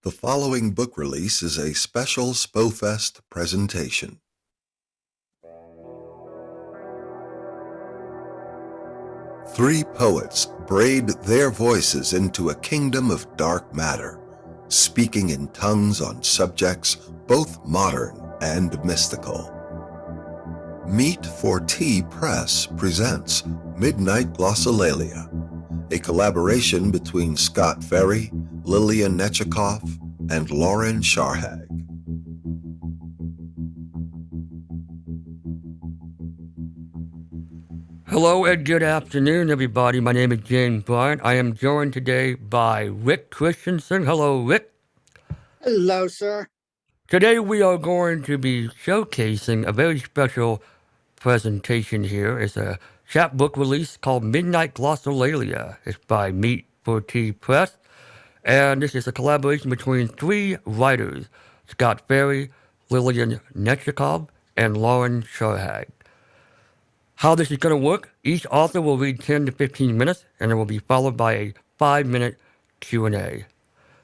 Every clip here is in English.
The following book release is a special SpoFest presentation. Three poets braid their voices into a kingdom of dark matter, speaking in tongues on subjects both modern and mystical. Meat for Tea Press presents Midnight Glossolalia, a collaboration between Scott Ferry, Lillian and Necakov, and Lauren Scharhag. Hello and good afternoon, everybody. My name is James Bryant. I am joined today by Rick Christensen. Hello, Rick. Hello, sir. Today we are going to be showcasing a very special presentation here. It's a chapbook release called Midnight Glossolalia. It's by Meat for Tea Press. And this is a collaboration between three writers, Scott Ferry, Lillian Necakov, and Lauren Scharhag. How this is going to work, each author will read 10 to 15 minutes, and it will be followed by a 5-minute Q&A.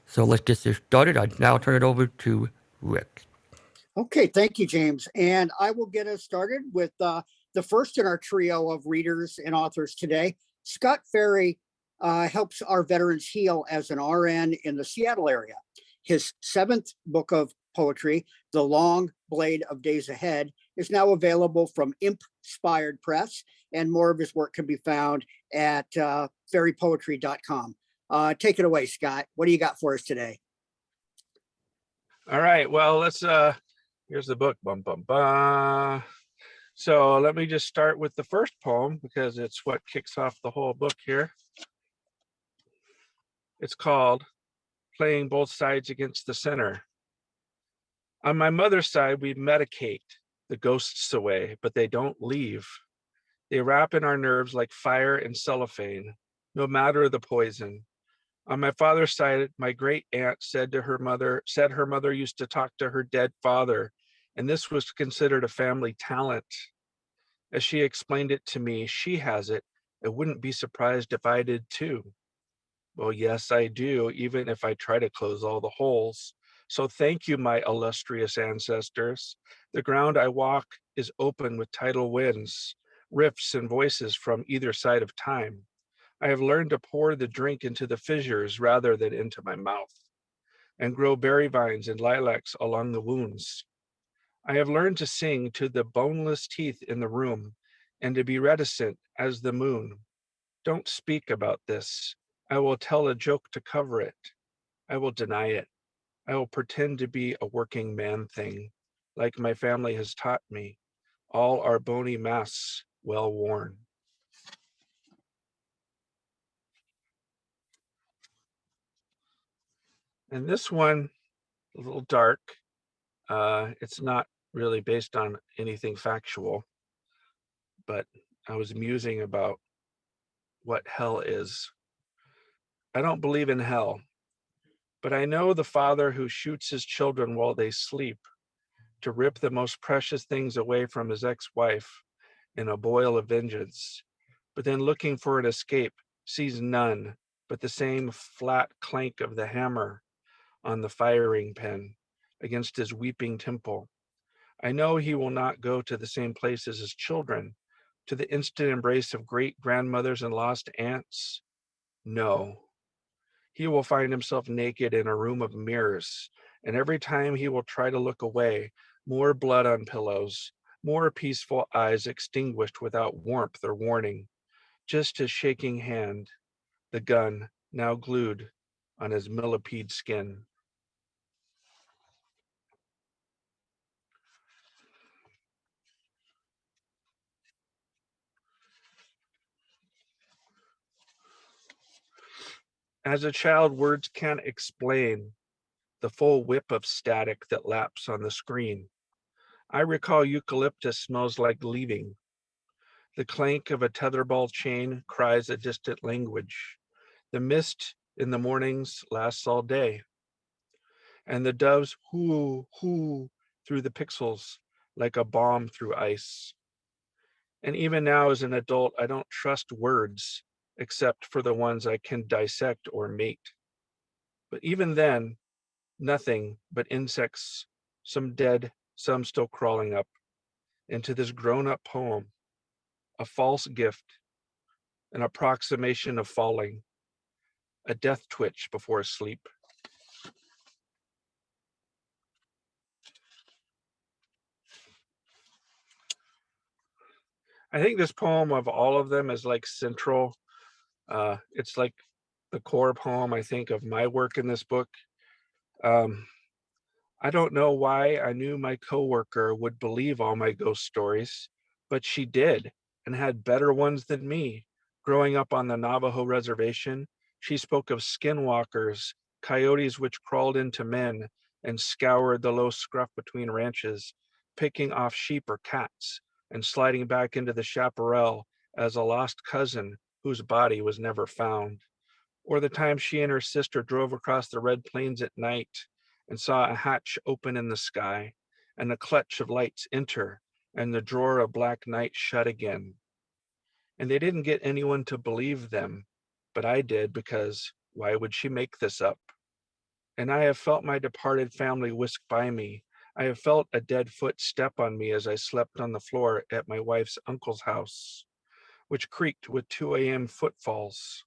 So let's get this started. I now turn it over to Rick. Okay, thank you, James. And I will get us started with the first in our trio of readers and authors today. Scott Ferry helps our veterans heal as an RN in the Seattle area. His 7th book of poetry, The Long Blade of Days Ahead, is now available from Inspired Press, and more of his work can be found at ferrypoetry.com. Take it away, Scott. What do you got for us today? All right, well, let's here's the book. Bum, bum, bum. So let me just start with the first poem because it's what kicks off the whole book here. It's called Playing Both Sides Against the Center. On my mother's side, we medicate the ghosts away, but they don't leave. They wrap in our nerves like fire and cellophane, no matter the poison. On my father's side, my great aunt said her mother used to talk to her dead father, and this was considered a family talent. As she explained it to me, she has it. I wouldn't be surprised if I did too. Well, yes, I do, even if I try to close all the holes. So thank you, my illustrious ancestors. The ground I walk is open with tidal winds, rifts and voices from either side of time. I have learned to pour the drink into the fissures rather than into my mouth, and grow berry vines and lilacs along the wounds. I have learned to sing to the boneless teeth in the room, and to be reticent as the moon. Don't speak about this. I will tell a joke to cover it. I will deny it. I will pretend to be a working man thing, like my family has taught me. All our bony masks well worn. And this one, a little dark. It's not really based on anything factual, but I was musing about what hell is. I don't believe in hell, but I know the father who shoots his children while they sleep to rip the most precious things away from his ex-wife in a boil of vengeance, but then looking for an escape sees none but the same flat clank of the hammer on the firing pin against his weeping temple. I know he will not go to the same place as his children, to the instant embrace of great grandmothers and lost aunts. No. He will find himself naked in a room of mirrors, and every time he will try to look away, more blood on pillows, more peaceful eyes extinguished without warmth or warning, just his shaking hand, the gun now glued on his millipede skin. As a child, words can't explain the full whip of static that laps on the screen. I recall eucalyptus smells like leaving. The clank of a tetherball chain cries a distant language. The mist in the mornings lasts all day. And the doves hoo, hoo through the pixels like a bomb through ice. And even now as an adult, I don't trust words except for the ones I can dissect or mate. But even then, Nothing but insects, some dead, some still crawling up, into this grown-up poem, a false gift, an approximation of falling, a death twitch before sleep. I think this poem of all of them is like central. It's like the core poem, I think, of my work in this book. I don't know why I knew my coworker would believe all my ghost stories, but she did, and had better ones than me. Growing up on the Navajo reservation, she spoke of skinwalkers, coyotes which crawled into men and scoured the low scruff between ranches, picking off sheep or cats and sliding back into the chaparral as a lost cousin whose body was never found. Or the time she and her sister drove across the red plains at night and saw a hatch open in the sky and a clutch of lights enter and the drawer of black night shut again. And they didn't get anyone to believe them, but I did, because why would she make this up? And I have felt my departed family whisk by me. I have felt a dead foot step on me as I slept on the floor at my wife's uncle's house, which creaked with 2 a.m. footfalls.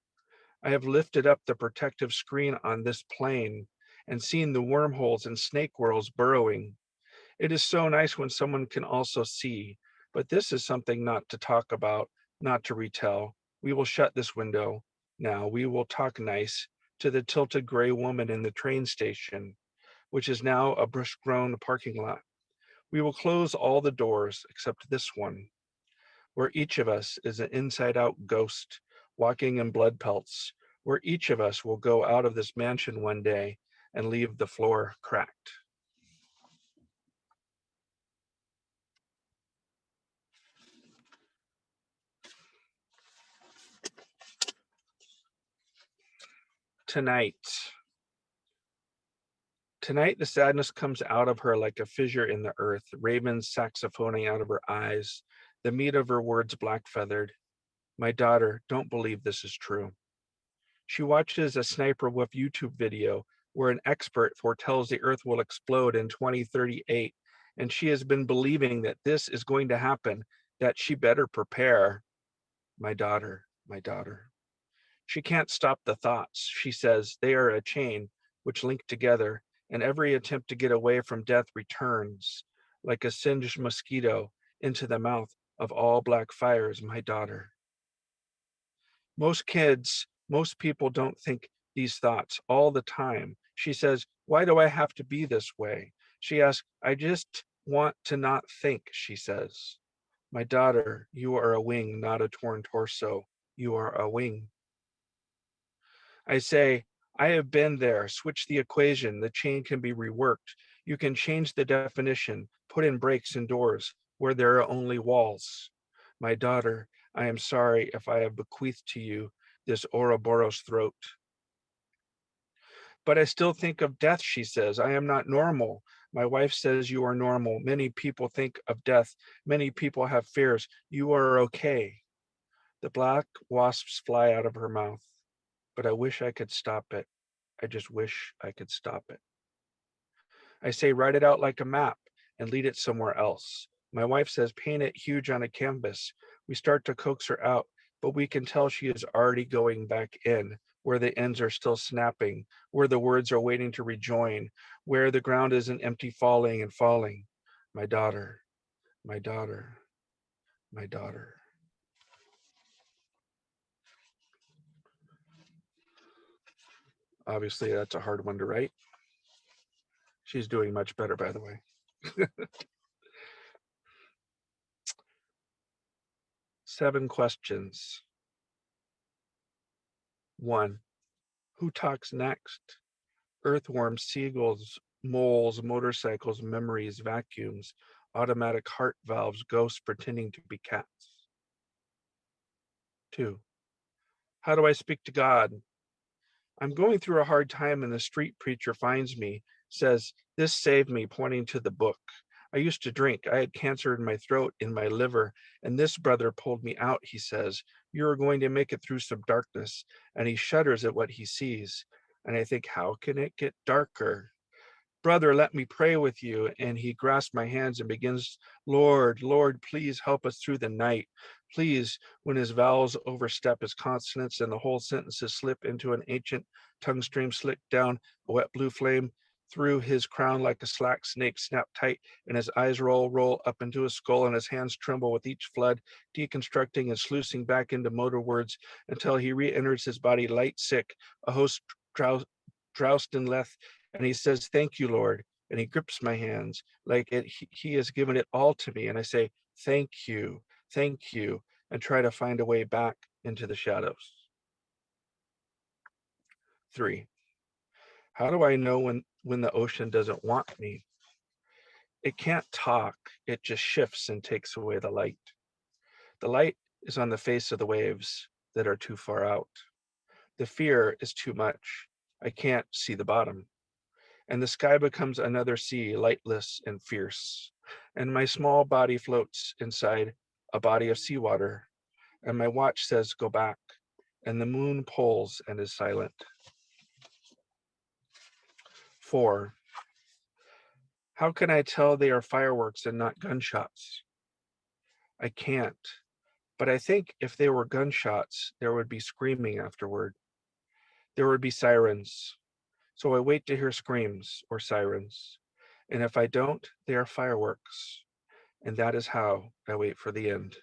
I have lifted up the protective screen on this plane and seen the wormholes and snake whirls burrowing. It is so nice when someone can also see, but this is something not to talk about, not to retell. We will shut this window. Now we will talk nice to the tilted gray woman in the train station, which is now a bush-grown parking lot. We will close all the doors except this one, where each of us is an inside-out ghost walking in blood pelts, where each of us will go out of this mansion one day and leave the floor cracked. Tonight, the sadness comes out of her like a fissure in the earth, ravens saxophoning out of her eyes, the meat of her words black-feathered. My daughter, don't believe this is true. She watches a Sniper Wolf YouTube video where an expert foretells the earth will explode in 2038, and she has been believing that this is going to happen, that she better prepare. My daughter, my daughter. She can't stop the thoughts. She says they are a chain which link together, and every attempt to get away from death returns like a singed mosquito into the mouth of all black fires, my daughter. Most kids, most people don't think these thoughts all the time. She says, why do I have to be this way? She asks, I just want to not think, she says. My daughter, you are a wing, not a torn torso. You are a wing. I say, I have been there. Switch the equation. The chain can be reworked. You can change the definition, put in breaks and doors where there are only walls. My daughter, I am sorry if I have bequeathed to you this Ouroboros throat. But I still think of death, she says. I am not normal. My wife says you are normal. Many people think of death. Many people have fears. You are okay. The black wasps fly out of her mouth. But I wish I could stop it. I just wish I could stop it. I say, write it out like a map and lead it somewhere else. My wife says, paint it huge on a canvas. We start to coax her out, but we can tell she is already going back in, where the ends are still snapping, where the words are waiting to rejoin, where the ground isn't empty falling and falling. My daughter, my daughter, my daughter. Obviously, that's a hard one to write. She's doing much better, by the way. 7 questions. 1. Who talks next? Earthworms, seagulls, moles, motorcycles, memories, vacuums, automatic heart valves, ghosts pretending to be cats. 2. How do I speak to God? I'm going through a hard time and the street preacher finds me, says, this saved me, pointing to the book. I used to drink. I had cancer in my throat, in my liver, and this brother pulled me out, he says. You are going to make it through some darkness. And he shudders at what he sees. And I think, how can it get darker? Brother, let me pray with you. And he grasps my hands and begins, Lord, Lord, please help us through the night. Please, when his vowels overstep his consonants and the whole sentences slip into an ancient tongue stream, slick down a wet blue flame through his crown like a slack snake snapped tight, and his eyes roll up into his skull, and his hands tremble with each flood, deconstructing and sluicing back into motor words until he re-enters his body light sick, a host drowsed in leth, and he says, thank you, Lord. And he grips my hands like he has given it all to me. And I say, thank you, and try to find a way back into the shadows. 3. How do I know when the ocean doesn't want me? It can't talk. It just shifts and takes away the light. The light is on the face of the waves that are too far out. The fear is too much. I can't see the bottom. And the sky becomes another sea, lightless and fierce. And my small body floats inside a body of seawater. And my watch says, go back. And the moon pulls and is silent. 4. How can I tell they are fireworks and not gunshots? I can't. But I think if they were gunshots, there would be screaming afterward. There would be sirens. So I wait to hear screams or sirens. And if I don't, they are fireworks. And that is how I wait for the end.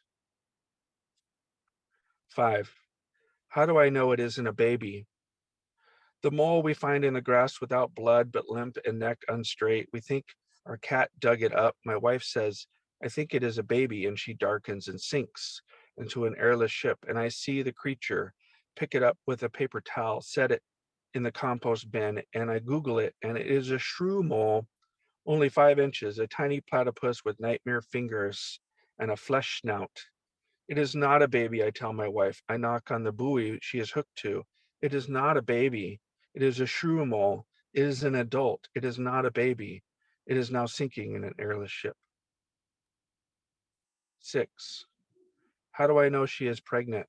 5. How do I know it isn't a baby? The mole we find in the grass without blood but limp and neck unstraight, we think our cat dug it up. My wife says, I think it is a baby, and she darkens and sinks into an airless ship, and I see the creature pick it up with a paper towel, set it in the compost bin, and I Google it, and it is a shrew mole, only 5 inches, a tiny platypus with nightmare fingers and a flesh snout. It is not a baby, I tell my wife. I knock on the buoy she is hooked to. It is not a baby. It is a shrew mole. It is an adult. It is not a baby. It is now sinking in an airless ship. 6. How do I know she is pregnant?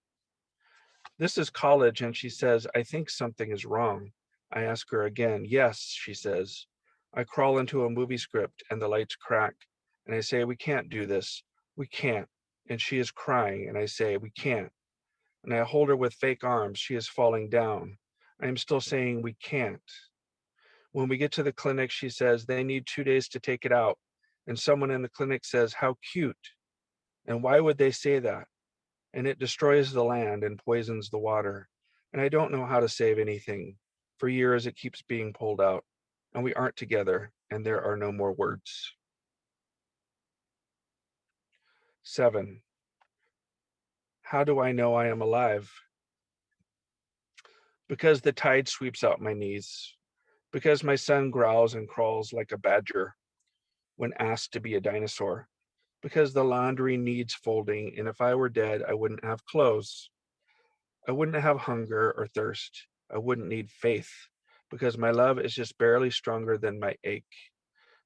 This is college, and she says, I think something is wrong. I ask her again. Yes, she says. I crawl into a movie script, and the lights crack, and I say, we can't do this. We can't. And she is crying, and I say, we can't. And I hold her with fake arms. She is falling down. I am still saying, we can't. When we get to the clinic, she says, they need 2 days to take it out. And someone in the clinic says, how cute. And why would they say that? And it destroys the land and poisons the water. And I don't know how to save anything. For years, it keeps being pulled out. And we aren't together, and there are no more words. 7. How do I know I am alive? Because the tide sweeps out my knees. Because my son growls and crawls like a badger when asked to be a dinosaur. Because the laundry needs folding, and if I were dead, I wouldn't have clothes. I wouldn't have hunger or thirst. I wouldn't need faith, because my love is just barely stronger than my ache.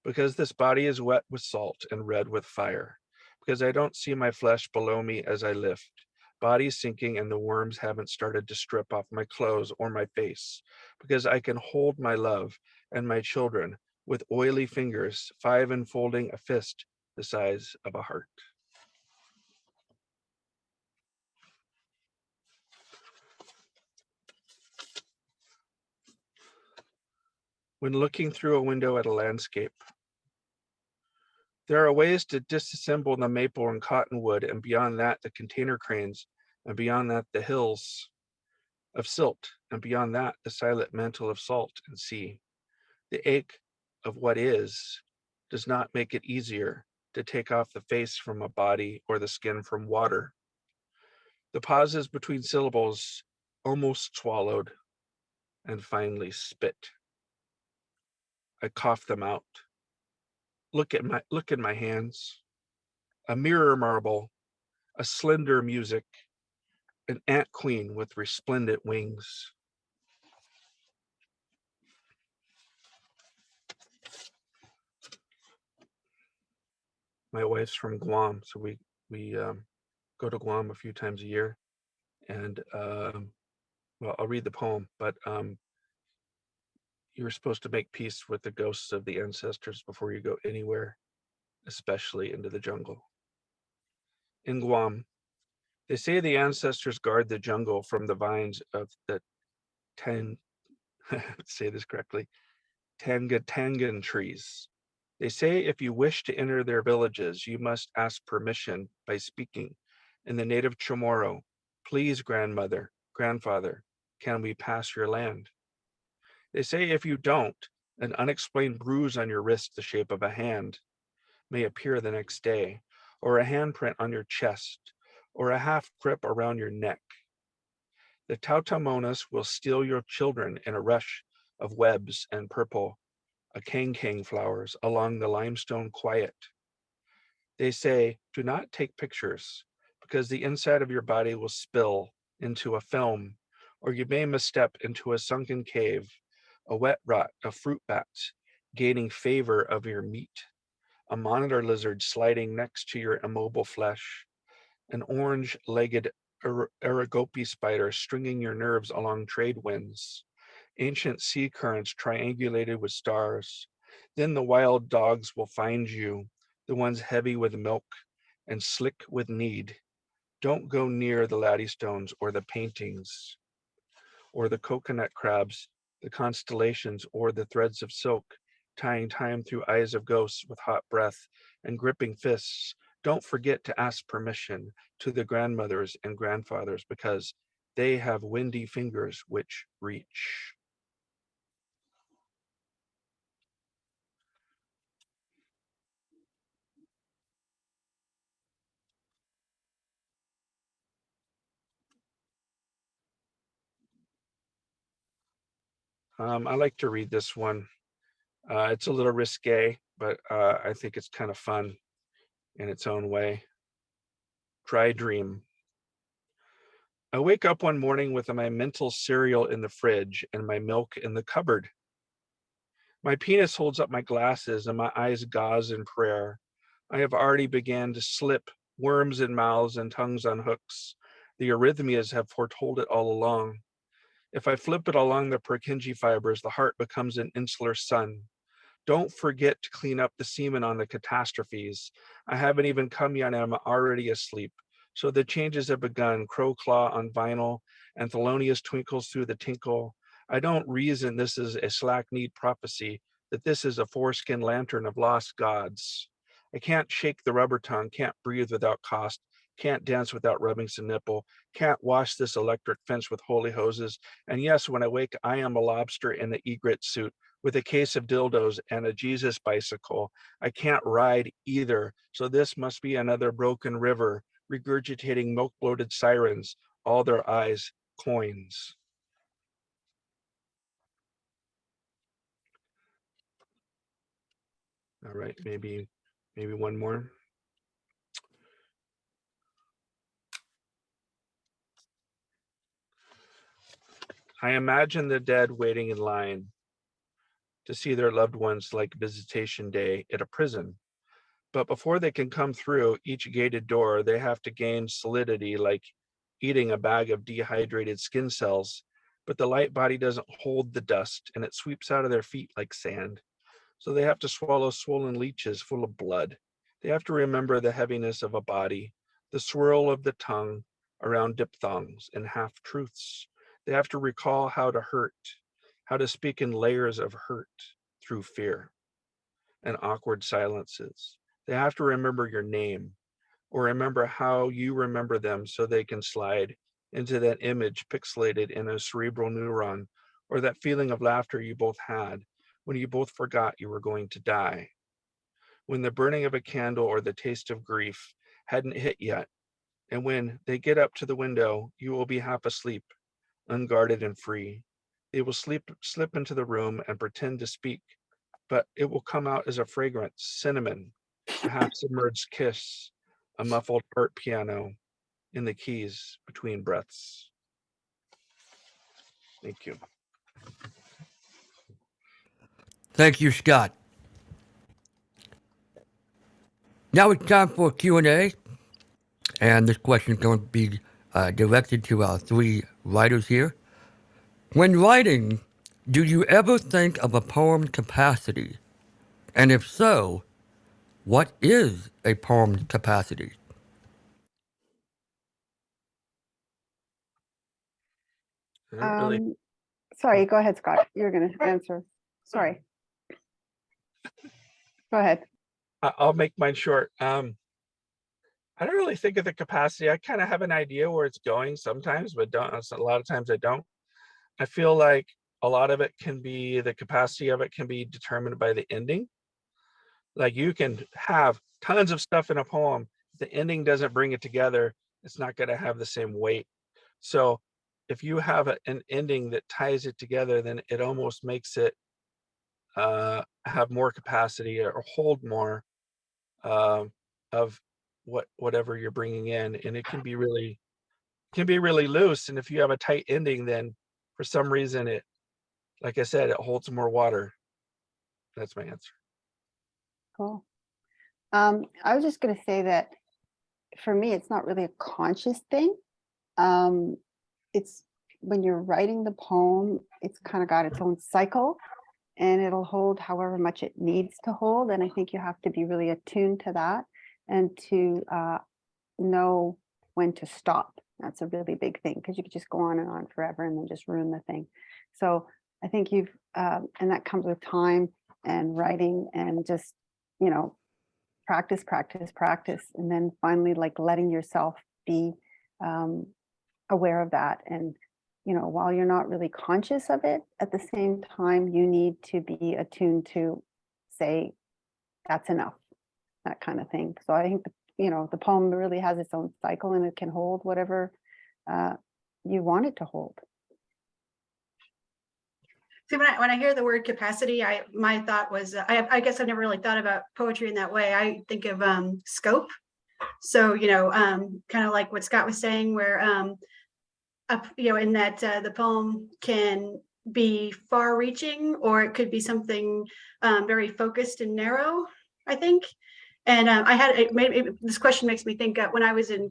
Because this body is wet with salt and red with fire. Because I don't see my flesh below me as I lift. Body sinking, and the worms haven't started to strip off my clothes or my face. Because I can hold my love and my children with oily fingers, 5 enfolding a fist the size of a heart. When looking through a window at a landscape, there are ways to disassemble the maple and cottonwood, and beyond that, the container cranes, and beyond that, the hills of silt, and beyond that, the silent mantle of salt and sea. The ache of what is does not make it easier to take off the face from a body or the skin from water. The pauses between syllables almost swallowed and finally spit. I cough them out. Look at my hands. A mirror marble, a slender music, an ant queen with resplendent wings. My wife's from Guam, so we go to Guam a few times a year, and well, I'll read the poem, but you're supposed to make peace with the ghosts of the ancestors before you go anywhere, especially into the jungle. In Guam, they say the ancestors guard the jungle from the vines of the say this correctly, Tangatangan trees. They say if you wish to enter their villages, you must ask permission by speaking in the native Chamorro. Please, grandmother, grandfather, can we pass your land? They say if you don't, an unexplained bruise on your wrist the shape of a hand may appear the next day, or a handprint on your chest, or a half grip around your neck. The Tautamonas will steal your children in a rush of webs and purple kang flowers along the limestone quiet. They say, do not take pictures because the inside of your body will spill into a film, or you may misstep into a sunken cave, a wet rot of fruit bats gaining favor of your meat, a monitor lizard sliding next to your immobile flesh, an orange-legged Aragopi spider stringing your nerves along trade winds, ancient sea currents triangulated with stars. Then the wild dogs will find you, the ones heavy with milk and slick with need. Don't go near the laddiestones or the paintings or the coconut crabs, the constellations or the threads of silk, tying time through eyes of ghosts with hot breath and gripping fists. Don't forget to ask permission to the grandmothers and grandfathers because they have windy fingers which reach. I like to read this one. It's a little risque, but I think it's kind of fun in its own way. Dry Dream. I wake up one morning with my mental cereal in the fridge and my milk in the cupboard. My penis holds up my glasses and my eyes gauze in prayer. I have already began to slip, worms in mouths and tongues on hooks. The arrhythmias have foretold it all along. If I flip it along the Purkinje fibers, the heart becomes an insular sun. Don't forget to clean up the semen on the catastrophes. I haven't even come yet and I'm already asleep. So the changes have begun, crow claw on vinyl, and Thelonious twinkles through the tinkle. I don't reason this is a slack-kneed prophecy, that this is a foreskin lantern of lost gods. I can't shake the rubber tongue, can't breathe without cost, can't dance without rubbing some nipple, can't wash this electric fence with holy hoses. And yes, when I wake, I am a lobster in the egret suit with a case of dildos and a Jesus bicycle. I can't ride either, so this must be another broken river, regurgitating milk-bloated sirens, all their eyes coins. All right, maybe one more. I imagine the dead waiting in line to see their loved ones like visitation day at a prison. But before they can come through each gated door, they have to gain solidity like eating a bag of dehydrated skin cells. But the light body doesn't hold the dust and it sweeps out of their feet like sand. So they have to swallow swollen leeches full of blood. They have to remember the heaviness of a body, the swirl of the tongue around diphthongs and half-truths. They have to recall how to hurt, how to speak in layers of hurt through fear and awkward silences. They have to remember your name or remember how you remember them so they can slide into that image pixelated in a cerebral neuron, or that feeling of laughter you both had when you both forgot you were going to die. When the burning of a candle or the taste of grief hadn't hit yet, and when they get up to the window, you will be half asleep, unguarded and free. They will slip into the room and pretend to speak, but it will come out as a fragrance, cinnamon, a half-submerged kiss, a muffled art piano in the keys between breaths. Thank you. Thank you, Scott. Now it's time for Q&A, and this question is going to be directed to our three writers here. When writing, Do you ever think of a poem capacity? And if so, what is a poem capacity? I don't really. Sorry, go ahead, Scott. You're going to answer. Sorry. Go ahead. I'll make mine short. I don't really think of the capacity. I kind of have an idea where it's going sometimes, but don't. A lot of times I don't. I feel like a lot of it can be, the capacity of it can be determined by the ending. Like you can have tons of stuff in a poem. If the ending doesn't bring it together, it's not going to have the same weight. So if you have an ending that ties it together, then it almost makes it have more capacity or hold more of whatever you're bringing in, and it can be really loose. And if you have a tight ending, then for some reason it, like I said, it holds more water. That's my answer. Cool. I was just going to say that for me, it's not really a conscious thing. It's when you're writing the poem, it's kind of got its own cycle, and it'll hold however much it needs to hold. And I think you have to be really attuned to that and to know when to stop. That's a really big thing, because you could just go on and on forever and then just ruin the thing. So I think you've, and that comes with time and writing and just, you know, practice, and then finally like letting yourself be aware of that. And, you know, while you're not really conscious of it, at the same time, you need to be attuned to say, that's enough, that kind of thing. So I think, you know, the poem really has its own cycle, and it can hold whatever you want it to hold. See, when I hear the word capacity, my thought was, I guess I've never really thought about poetry in that way. I think of scope. So, you know, kind of like what Scott was saying, where, you know, in that the poem can be far reaching, or it could be something very focused and narrow, I think. And this question makes me think when I was in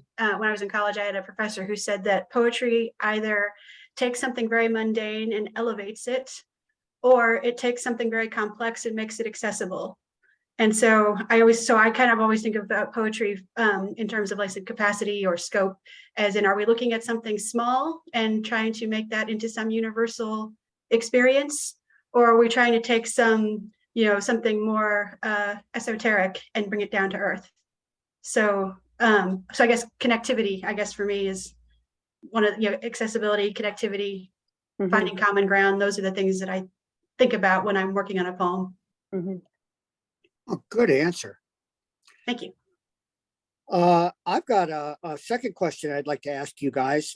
college, I had a professor who said that poetry either takes something very mundane and elevates it, or it takes something very complex and makes it accessible. And so I kind of always think about poetry in terms of, like, the capacity or scope, as in, are we looking at something small and trying to make that into some universal experience, or are we trying to take some, you know, something more esoteric and bring it down to earth? So I guess connectivity, I guess for me, is one of, you know, accessibility, connectivity, finding common ground. Those are the things that I think about when I'm working on a poem. Oh, good answer. Thank you. I've got a second question I'd like to ask you guys.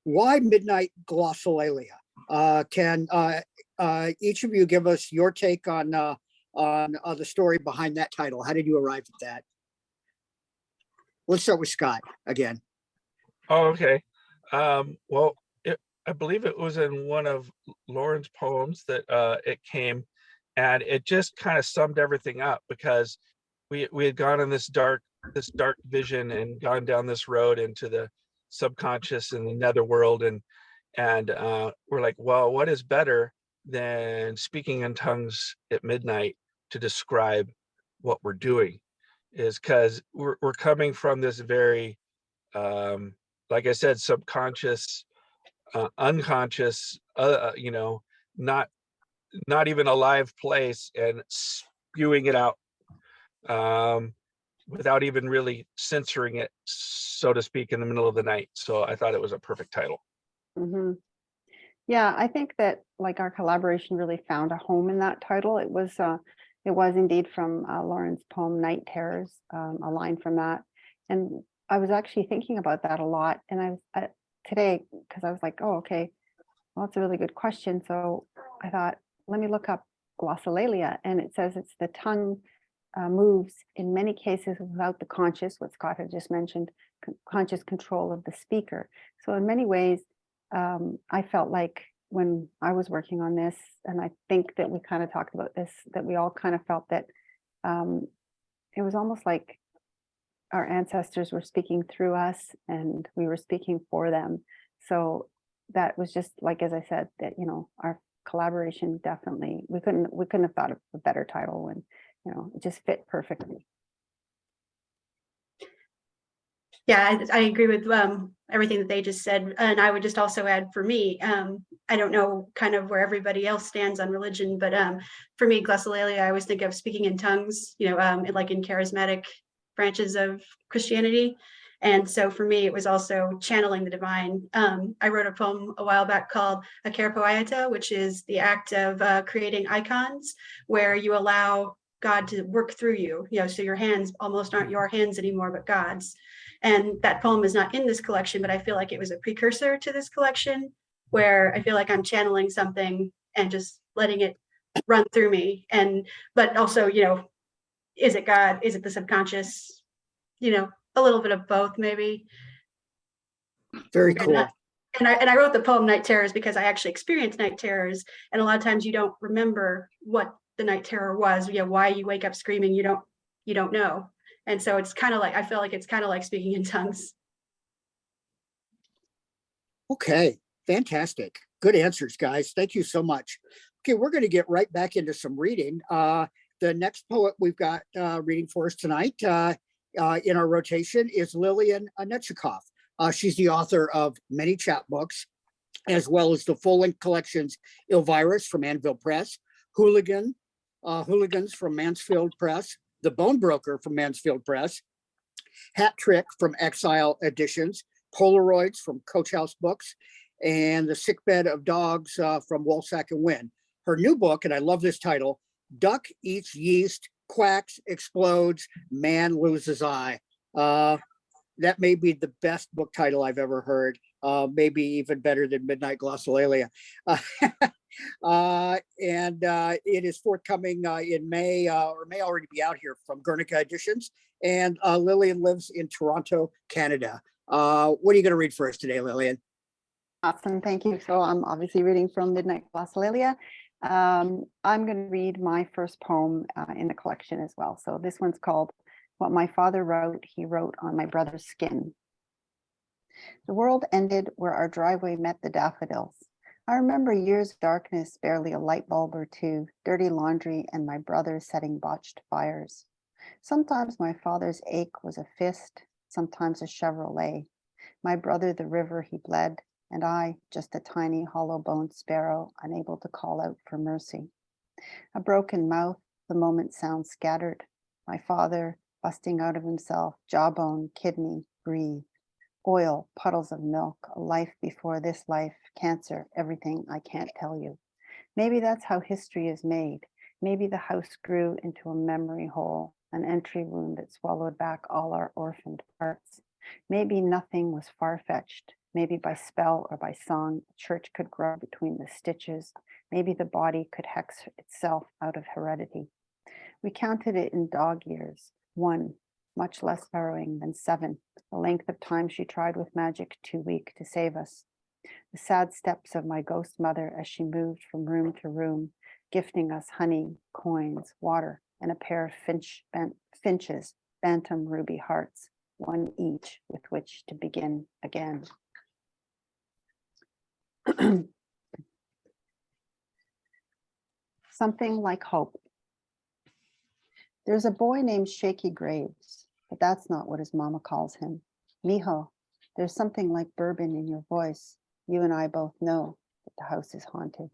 Why Midnight Glossolalia? Can each of you give us your take on the story behind that title? How did you arrive at that? Let's start with Scott again. Oh, okay. Well, I believe it was in one of Lauren's poems that it came, and it just kind of summed everything up, because we had gone on this dark vision and gone down this road into the subconscious and the netherworld, and we're like, well, what is better than speaking in tongues at midnight to describe what we're doing? Is because we're coming from this very like I said, subconscious, unconscious, you know, not even a live place, and spewing it out without even really censoring it, so to speak, in the middle of the night. So I thought it was a perfect title. Yeah, I think that, like, our collaboration really found a home in that title. It was indeed from Lauren's poem Night Terrors, a line from that. And I was actually thinking about that a lot, and today, because I was like, oh, okay, well, that's a really good question. So I thought, let me look up glossolalia, and it says it's the tongue moves in many cases without the conscious, what Scott had just mentioned, conscious control of the speaker. So in many ways, I felt like when I was working on this, and I think that we kind of talked about this, that we all kind of felt that it was almost like our ancestors were speaking through us and we were speaking for them. So that was just like, as I said, that, you know, our collaboration, definitely. We couldn't have thought of a better title, and it just fit perfectly. Yeah, I agree with everything that they just said. And I would just also add, for me, I don't know kind of where everybody else stands on religion, but for me, glossolalia, I always think of speaking in tongues, like in charismatic branches of Christianity. And so for me, it was also channeling the divine. I wrote a poem a while back called Akerpoieta, which is the act of creating icons where you allow God to work through you, so your hands almost aren't your hands anymore, but God's. And that poem is not in this collection, but I feel like it was a precursor to this collection, where I feel like I'm channeling something and just letting it run through me. But also, is it God? Is it the subconscious? A little bit of both, maybe. Very cool. And I wrote the poem Night Terrors because I actually experienced night terrors. And a lot of times you don't remember what the night terror was, why you wake up screaming, you don't know. And so it's kind of like, I feel like it's kind of like speaking in tongues. Okay, fantastic. Good answers, guys. Thank you so much. Okay, we're going to get right back into some reading. The next poet we've got reading for us tonight in our rotation is Lillian and Necakov. She's the author of many chapbooks, as well as the full-length collections Elvirus from Anvil Press, Hooligans from Mansfield Press, The Bone Broker from Mansfield Press, Hat Trick from Exile Editions, Polaroids from Coach House Books, and The Sickbed of Dogs from Woolsack and Wynn. Her new book, and I love this title, Duck Eats Yeast, Quacks, Explodes, Man Loses Eye. That may be the best book title I've ever heard, maybe even better than Midnight Glossolalia. And it is forthcoming in May, or may already be out here from Guernica Editions. And Lillian lives in Toronto, Canada. What are you going to read for us today, Lillian? Awesome, thank you. So I'm obviously reading from Midnight Glossolalia. I'm going to read my first poem in the collection as well. So this one's called What My Father Wrote, He Wrote on My Brother's Skin. The world ended where our driveway met the daffodils. I remember years of darkness, barely a light bulb or two, dirty laundry, and my brother setting botched fires. Sometimes my father's ache was a fist, sometimes a Chevrolet. My brother the river he bled, and I just a tiny hollow-boned sparrow, unable to call out for mercy. A broken mouth, the moment sound scattered. My father busting out of himself, jawbone, kidney, breathe. Oil, puddles of milk, a life before this life, cancer, everything I can't tell you. Maybe that's how history is made. Maybe the house grew into a memory hole, an entry wound that swallowed back all our orphaned parts. Maybe nothing was far-fetched. Maybe by spell or by song, a church could grow between the stitches. Maybe the body could hex itself out of heredity. We counted it in dog years. 1, much less harrowing than 7, the length of time she tried with magic, too weak to save us. The sad steps of my ghost mother as she moved from room to room, gifting us honey, coins, water, and a pair of finches, bantam ruby hearts, one each with which to begin again. Something like hope. There's a boy named Shaky Graves, but that's not what his mama calls him. Mijo, there's something like bourbon in your voice. You and I both know that the house is haunted.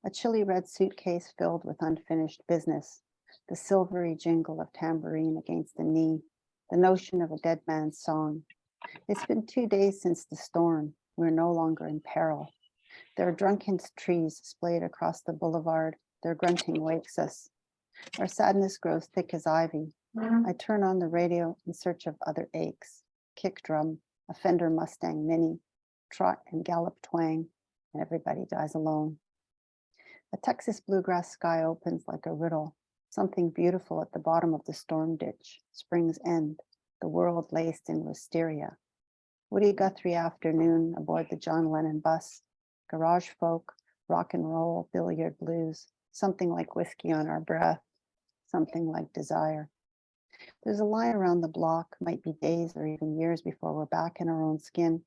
A chilly red suitcase filled with unfinished business, the silvery jingle of tambourine against the knee, the notion of a dead man's song. It's been 2 days since the storm. We're no longer in peril. There are drunken trees splayed across the boulevard. Their grunting wakes us. Our sadness grows thick as ivy. I turn on the radio in search of other aches. Kick drum, a Fender Mustang Mini, trot and gallop twang, and everybody dies alone. A Texas bluegrass sky opens like a riddle, something beautiful at the bottom of the storm ditch, spring's end, the world laced in wisteria. Woody Guthrie afternoon aboard the John Lennon bus, garage folk, rock and roll, billiard blues, something like whiskey on our breath, something like desire. There's a line around the block, might be days or even years before we're back in our own skin,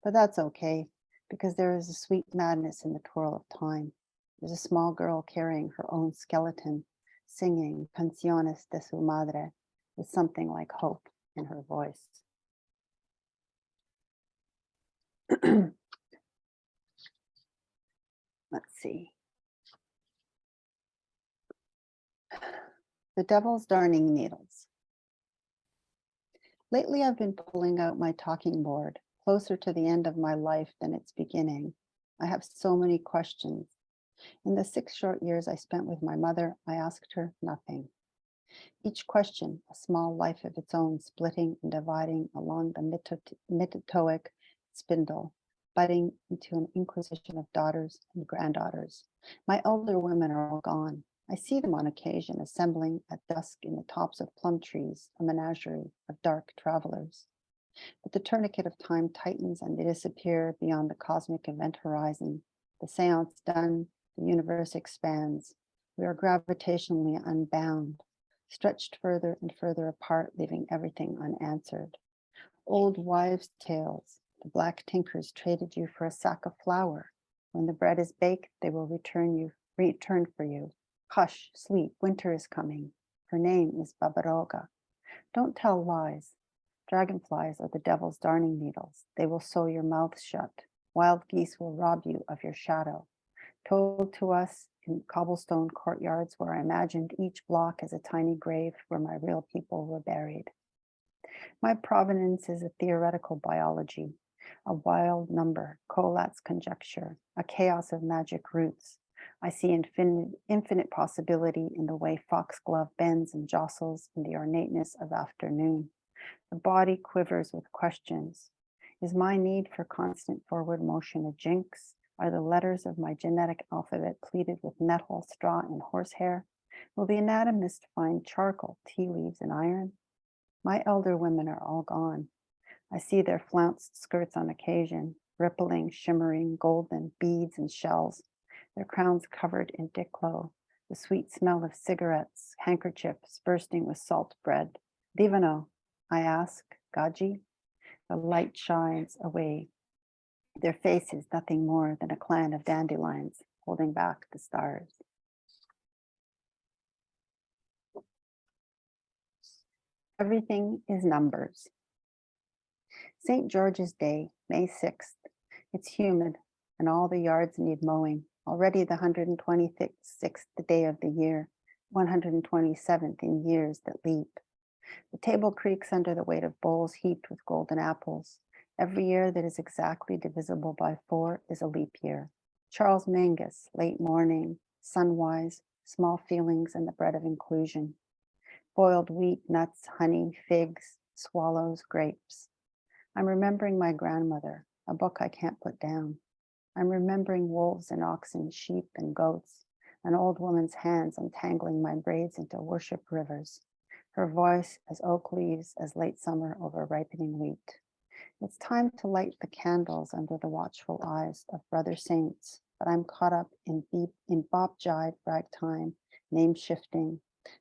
but that's okay, because there is a sweet madness in the twirl of time. There's a small girl carrying her own skeleton, singing Canciones de su Madre with something like hope in her voice. Let's see. The Devil's Darning Needles. Lately, I've been pulling out my talking board, closer to the end of my life than its beginning. I have so many questions. In the 6 short years I spent with my mother, I asked her nothing. Each question, a small life of its own, splitting and dividing along the mitotic spindle, budding into an inquisition of daughters and granddaughters. My elder women are all gone. I see them on occasion assembling at dusk in the tops of plum trees, a menagerie of dark travelers. But the tourniquet of time tightens and they disappear beyond the cosmic event horizon. The seance done, the universe expands. We are gravitationally unbound, stretched further and further apart, leaving everything unanswered. Old wives' tales. The black tinkers traded you for a sack of flour. When the bread is baked, they will return for you. Hush, sleep, winter is coming. Her name is Babaroga. Don't tell lies. Dragonflies are the devil's darning needles. They will sew your mouth shut. Wild geese will rob you of your shadow. Told to us in cobblestone courtyards where I imagined each block as a tiny grave where my real people were buried. My provenance is a theoretical biology, a wild number, Collat's conjecture, a chaos of magic roots. I see infinite possibility in the way foxglove bends and jostles in the ornateness of afternoon. The body quivers with questions. Is my need for constant forward motion a jinx? Are the letters of my genetic alphabet pleated with nettle, straw, and horsehair? Will the anatomist find charcoal, tea leaves, and iron? My elder women are all gone. I see their flounced skirts on occasion, rippling, shimmering, golden beads and shells, their crowns covered in diclo, the sweet smell of cigarettes, handkerchiefs bursting with salt bread. Divano, I ask, Gaji? The light shines away. Their face is nothing more than a clan of dandelions holding back the stars. Everything is numbers. St. George's Day, May 6th. It's humid and all the yards need mowing. Already the 126th day of the year, 127th in years that leap. The table creaks under the weight of bowls heaped with golden apples. Every year that is exactly divisible by 4 is a leap year. Charles Mangus, late morning, sunwise, small feelings, and the bread of inclusion. Boiled wheat, nuts, honey, figs, swallows, grapes. I'm remembering my grandmother, a book I can't put down. I'm remembering wolves and oxen, sheep and goats, an old woman's hands untangling my braids into worship rivers. Her voice as oak leaves as late summer over ripening wheat. It's time to light the candles under the watchful eyes of brother saints, but I'm caught up in bop jive ragtime, name shifting,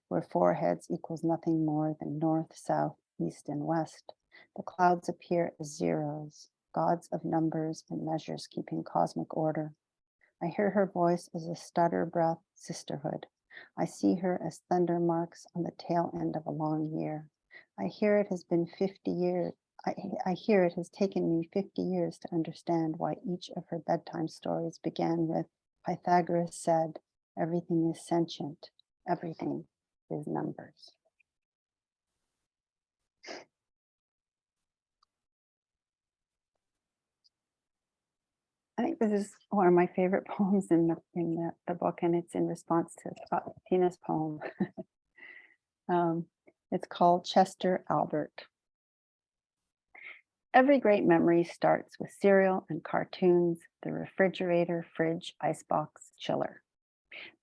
where 4 heads equals nothing more than north, south, east, and west. The clouds appear as zeros, gods of numbers and measures keeping cosmic order. I hear her voice as a stutter breath sisterhood. I see her as thunder marks on the tail end of a long year. I hear it has been 50 years. I hear it has taken me 50 years to understand why each of her bedtime stories began with Pythagoras said, everything is sentient, everything is numbers. I think this is one of my favorite poems in the book, and it's in response to Scott Tina's poem. It's called Chester Albert. Every great memory starts with cereal and cartoons, the refrigerator, fridge, icebox, chiller.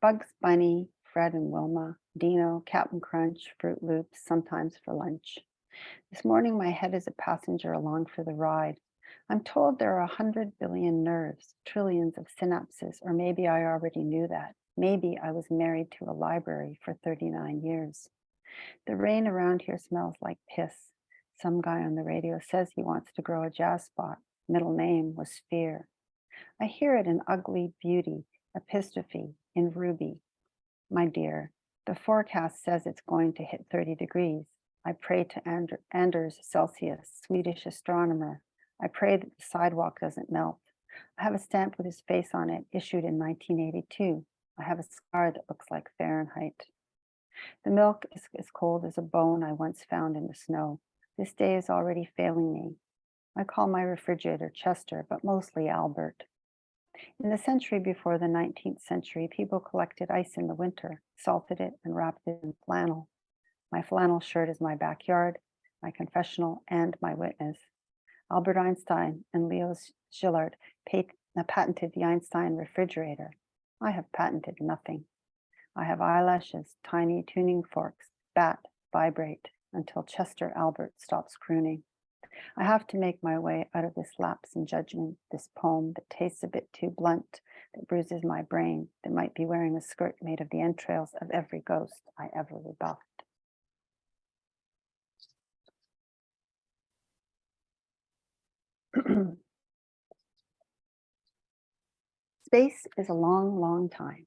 Bugs Bunny, Fred and Wilma, Dino, Captain Crunch, Fruit Loops, sometimes for lunch. This morning, my head is a passenger along for the ride. I'm told there are 100 billion nerves, trillions of synapses, or maybe I already knew that. Maybe I was married to a library for 39 years. The rain around here smells like piss. Some guy on the radio says he wants to grow a jazz spot. Middle name was Fear. I hear it in ugly beauty, Epistrophe in ruby. My dear, the forecast says it's going to hit 30 degrees. I pray to Anders Celsius, Swedish astronomer. I pray that the sidewalk doesn't melt. I have a stamp with his face on it, issued in 1982. I have a scar that looks like Fahrenheit. The milk is as cold as a bone I once found in the snow. This day is already failing me. I call my refrigerator Chester, but mostly Albert. In the century before the 19th century, people collected ice in the winter, salted it, and wrapped it in flannel. My flannel shirt is my backyard, my confessional, and my witness. Albert Einstein and Leo Szilard patented the Einstein refrigerator. I have patented nothing. I have eyelashes, tiny tuning forks, bat, vibrate, until Chester Albert stops crooning. I have to make my way out of this lapse in judgment, this poem that tastes a bit too blunt, that bruises my brain, that might be wearing a skirt made of the entrails of every ghost I ever rebuffed. Space is a long, long time.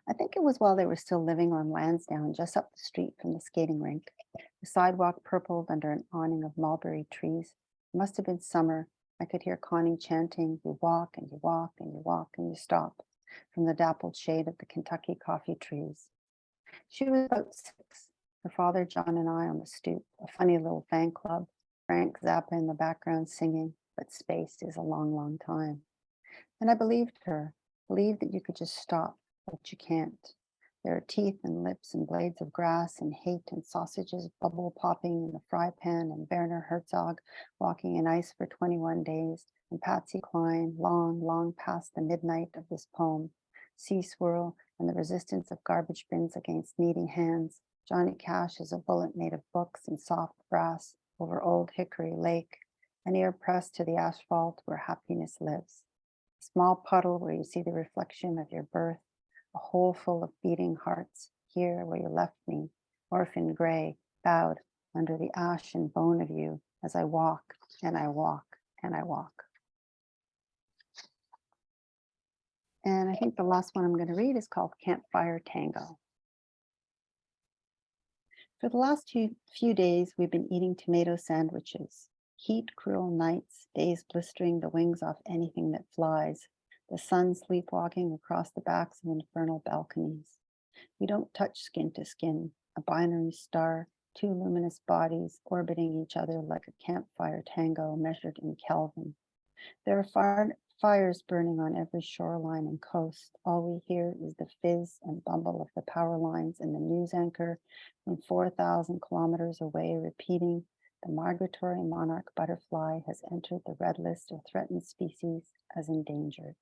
I think it was while they were still living on Lansdowne, just up the street from the skating rink. The sidewalk purpled under an awning of mulberry trees. It must have been summer. I could hear Connie chanting, "You walk and you walk and you walk and you stop," from the dappled shade of the Kentucky coffee trees. She was about 6. Her father, John, and I on the stoop, a funny little fan club, Frank Zappa in the background singing, "But space is a long, long time." And I believed her, believed that you could just stop, but you can't. There are teeth and lips and blades of grass and hate and sausages bubble popping in the fry pan and Werner Herzog walking in ice for 21 days and Patsy Cline long, long past the midnight of this poem. Sea swirl and the resistance of garbage bins against needing hands. Johnny Cash is a bullet made of books and soft brass over Old Hickory Lake, an ear pressed to the asphalt where happiness lives. A small puddle where you see the reflection of your birth, a hole full of beating hearts, here where you left me, orphan gray, bowed under the ash and bone of you as I walk and I walk and I walk. And I think the last one I'm going to read is called Campfire Tango. For the last few days, we've been eating tomato sandwiches. Heat, cruel nights, days blistering the wings off anything that flies, the sun sleepwalking across the backs of infernal balconies. We don't touch skin to skin, a binary star, 2 luminous bodies orbiting each other like a campfire tango measured in Kelvin. There are fires burning on every shoreline and coast. All we hear is the fizz and bumble of the power lines and the news anchor from 4,000 kilometers away repeating, "The migratory monarch butterfly has entered the red list of threatened species as endangered."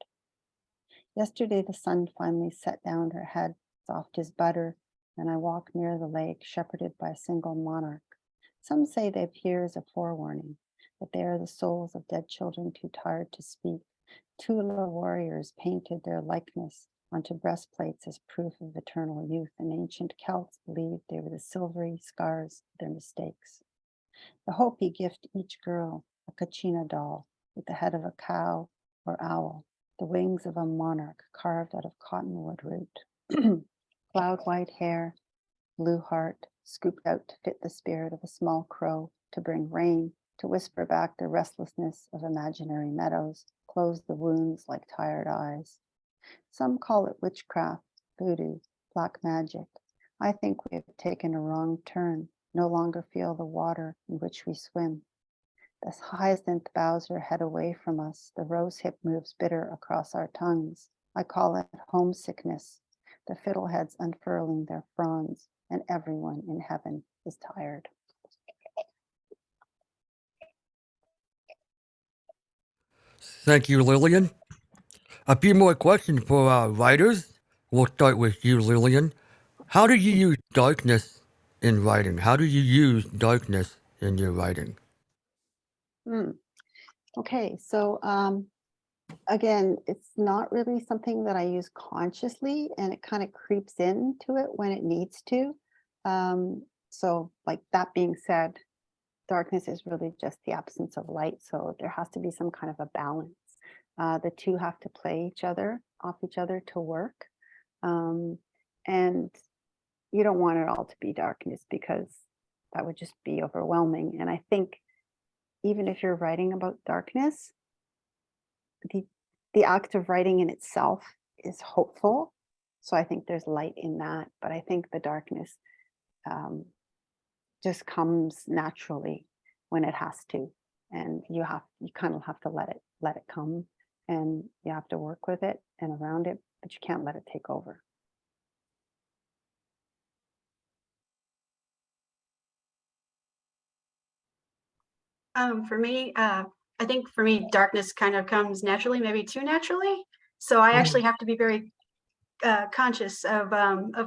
Yesterday, the sun finally set down her head, soft as butter, and I walk near the lake, shepherded by a single monarch. Some say they appear as a forewarning, that they are the souls of dead children too tired to speak. Tula warriors painted their likeness onto breastplates as proof of eternal youth, and ancient Celts believed they were the silvery scars of their mistakes. The Hopi gift each girl a kachina doll with the head of a cow or owl, the wings of a monarch carved out of cottonwood root. Cloud white hair, blue heart, scooped out to fit the spirit of a small crow, to bring rain, to whisper back the restlessness of imaginary meadows, close the wounds like tired eyes. Some call it witchcraft, voodoo, black magic. I think we have taken a wrong turn, no longer feel the water in which we swim. The hyacinth bows her head away from us. The rosehip moves bitter across our tongues. I call it homesickness. The fiddleheads unfurling their fronds, and everyone in heaven is tired. Thank you, Lillian. A few more questions for our writers. We'll start with you, Lillian. How do you use darkness in writing? How do you use darkness in your writing? Okay, so again, it's not really something that I use consciously, and it kind of creeps into it when it needs to. So like that being said, darkness is really just the absence of light. So there has to be some kind of a balance. The two have to play off each other to work. And you don't want it all to be darkness, because that would just be overwhelming. And I think even if you're writing about darkness, the act of writing in itself is hopeful. So I think there's light in that, but I think the darkness just comes naturally when it has to, and you kind of have to let it come, and you have to work with it and around it, but you can't let it take over. For me, I think for me, darkness kind of comes naturally, maybe too naturally. So I actually have to be very conscious of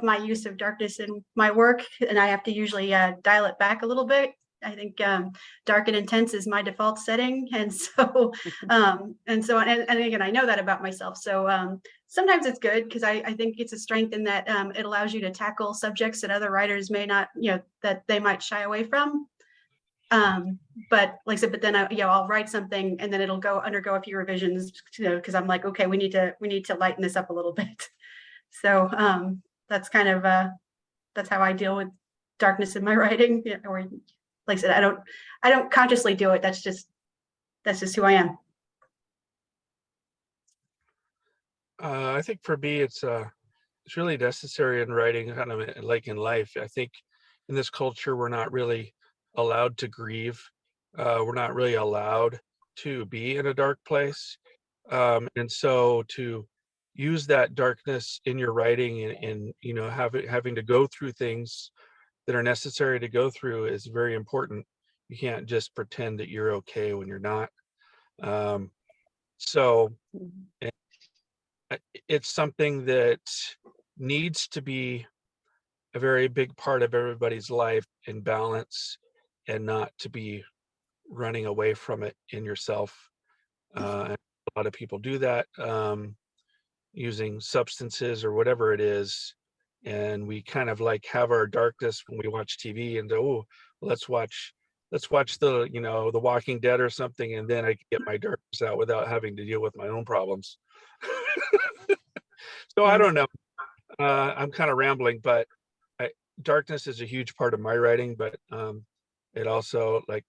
my use of darkness in my work, and I have to usually dial it back a little bit. I think dark and intense is my default setting, and so and again, I know that about myself. So sometimes it's good, because I think it's a strength in that it allows you to tackle subjects that other writers may not, that they might shy away from. But like I said, but then I'll write something and then it'll undergo a few revisions, because I'm like, okay, we need to lighten this up a little bit. So that's kind of that's how I deal with darkness in my writing. Or like I said, I don't consciously do it. That's just who I am. I think for me, it's really necessary in writing, kind of like in life. I think in this culture, we're not really allowed to grieve. We're not really allowed to be in a dark place. And so to use that darkness in your writing and having to go through things that are necessary to go through is very important. You can't just pretend that you're okay when you're not. So it's something that needs to be a very big part of everybody's life in balance, and not to be running away from it in yourself. And a lot of people do that using substances or whatever it is, and we kind of like have our darkness when we watch TV and oh, let's watch the the Walking Dead or something, and then I can get my darkness out without having to deal with my own problems. So I don't know. I'm kind of rambling, but darkness is a huge part of my writing, but it also, like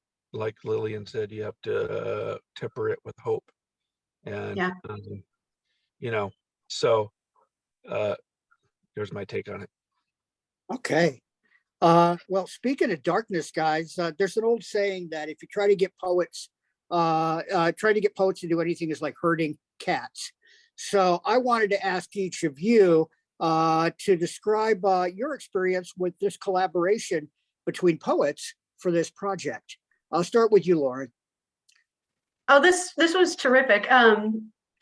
Lillian said, you have to temper it with hope. And Yeah. So there's my take on it. Okay. Well, speaking of darkness, guys, there's an old saying that if you try to get poets to do anything is like herding cats. So I wanted to ask each of you to describe your experience with this collaboration between poets for this project. I'll start with you, Lauren. Oh, this was terrific.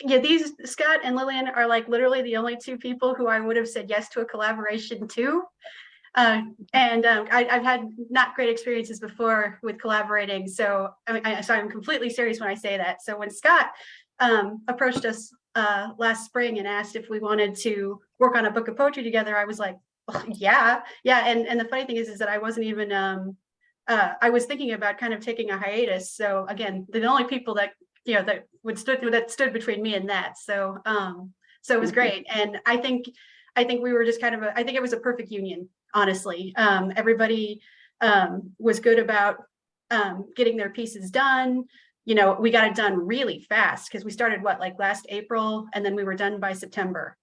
Yeah, these Scott and Lillian are like literally the only two people who I would have said yes to a collaboration to. And I've had not great experiences before with collaborating. So I'm completely serious when I say that. So when Scott approached us last spring and asked if we wanted to work on a book of poetry together, I was like, oh, yeah. And the funny thing is that I wasn't even, I was thinking about kind of taking a hiatus. So again, the only people that that stood between me and that. So so it was great. And I think we were just kind of I think it was a perfect union, honestly. Everybody was good about getting their pieces done. We got it done really fast, because we started last April, and then we were done by September.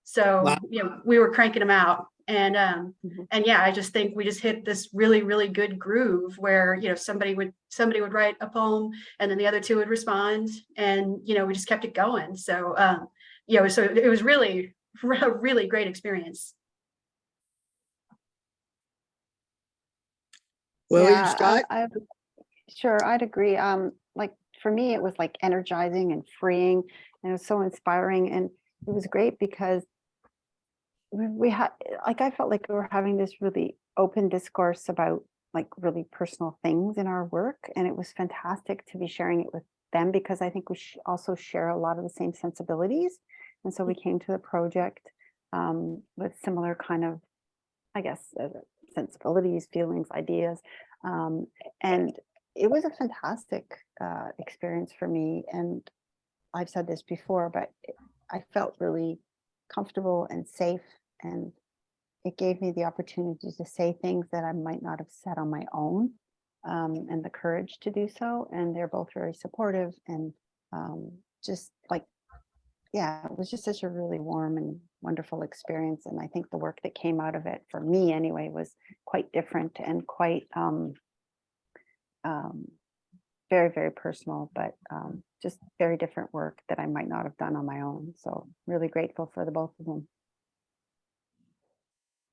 So Wow. we were cranking them out. And yeah, I just think we just hit this really, really good groove where somebody would write a poem, and then the other two would respond, and we just kept it going. So so it was really a really great experience. Lillian, Scott? Sure, I'd agree. Like for me, it was like energizing and freeing, and it was so inspiring, and it was great because we had, I felt like we were having this really open discourse about really personal things in our work, and it was fantastic to be sharing it with them, because I think we also share a lot of the same sensibilities, and so we came to the project with similar kind of, I guess, sensibilities, feelings, ideas, and it was a fantastic experience for me. And I've said this before, but I felt really comfortable and safe, and it gave me the opportunity to say things that I might not have said on my own, and the courage to do so. And they're both very supportive, and just like, yeah, it was just such a really warm and wonderful experience. And I think the work that came out of it, for me anyway, was quite different and quite very, very personal, but just very different work that I might not have done on my own. So really grateful for the both of them.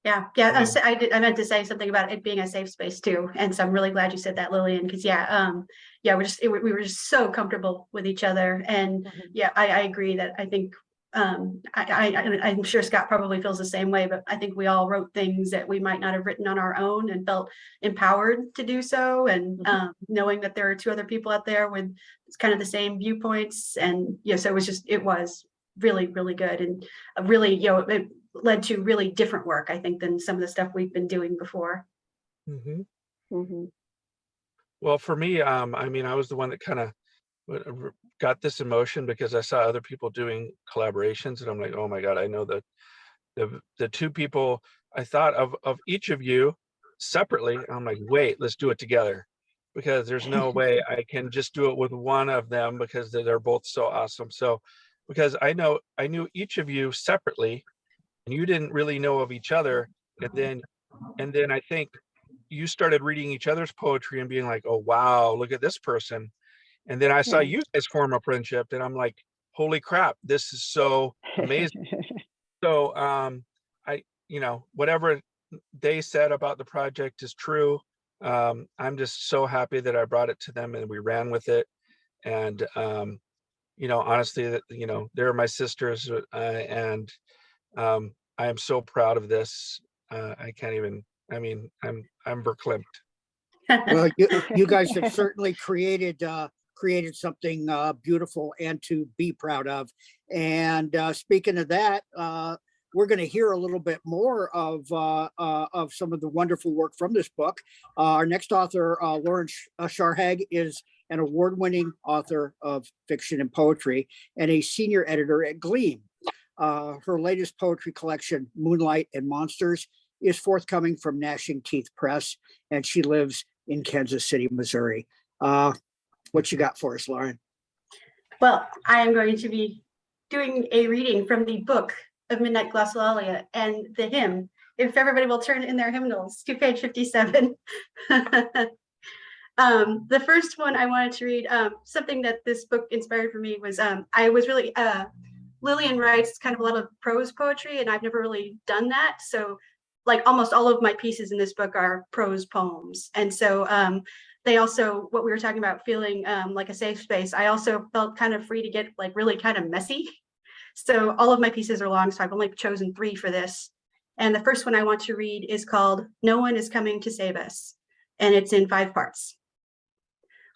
Yeah, I meant to say something about it being a safe space too, and so I'm really glad you said that, Lillian, because we were just so comfortable with each other, and I agree that I think I'm sure Scott probably feels the same way, but I think we all wrote things that we might not have written on our own and felt empowered to do so, and knowing that there are two other people out there with kind of the same viewpoints, and so it was really, really good, and really, it led to really different work, I think, than some of the stuff we've been doing before. Well, for me, I mean, I was the one that kind of got this emotion because I saw other people doing collaborations, and I'm like, oh my God, I know that the two people I thought of each of you separately. I'm like, wait, let's do it together, because there's no way I can just do it with one of them, because they're both so awesome. So, because I knew each of you separately, and you didn't really know of each other, and then I think you started reading each other's poetry and being like, oh wow, look at this person. And then I saw you guys form a friendship, and I'm like, holy crap, this is so amazing. So whatever they said about the project is true. I'm just so happy that I brought it to them and we ran with it. And honestly, they're my sisters, and I am so proud of this. I can't even, I'm verklempt. Well, you guys have certainly created something beautiful and to be proud of. And speaking of that, we're going to hear a little bit more of some of the wonderful work from this book. Our next author, Lauren Scharhag, is an award-winning author of fiction and poetry and a senior editor at Gleam. Her latest poetry collection, Moonlight and Monsters, is forthcoming from Gnashing Teeth Press, and she lives in Kansas City, Missouri. What you got for us, Lauren? Well, I am going to be doing a reading from the book of Midnight Glossolalia and the hymn. If everybody will turn in their hymnals to page 57. The first one I wanted to read, something that this book inspired for me was, I was really, Lillian writes kind of a lot of prose poetry, and I've never really done that. So like almost all of my pieces in this book are prose poems. And so they also, what we were talking about, feeling like a safe space, I also felt kind of free to get like really kind of messy. So all of my pieces are long, so I've only chosen 3 for this. And the first one I want to read is called No One is Coming to Save Us, and it's in 5 parts.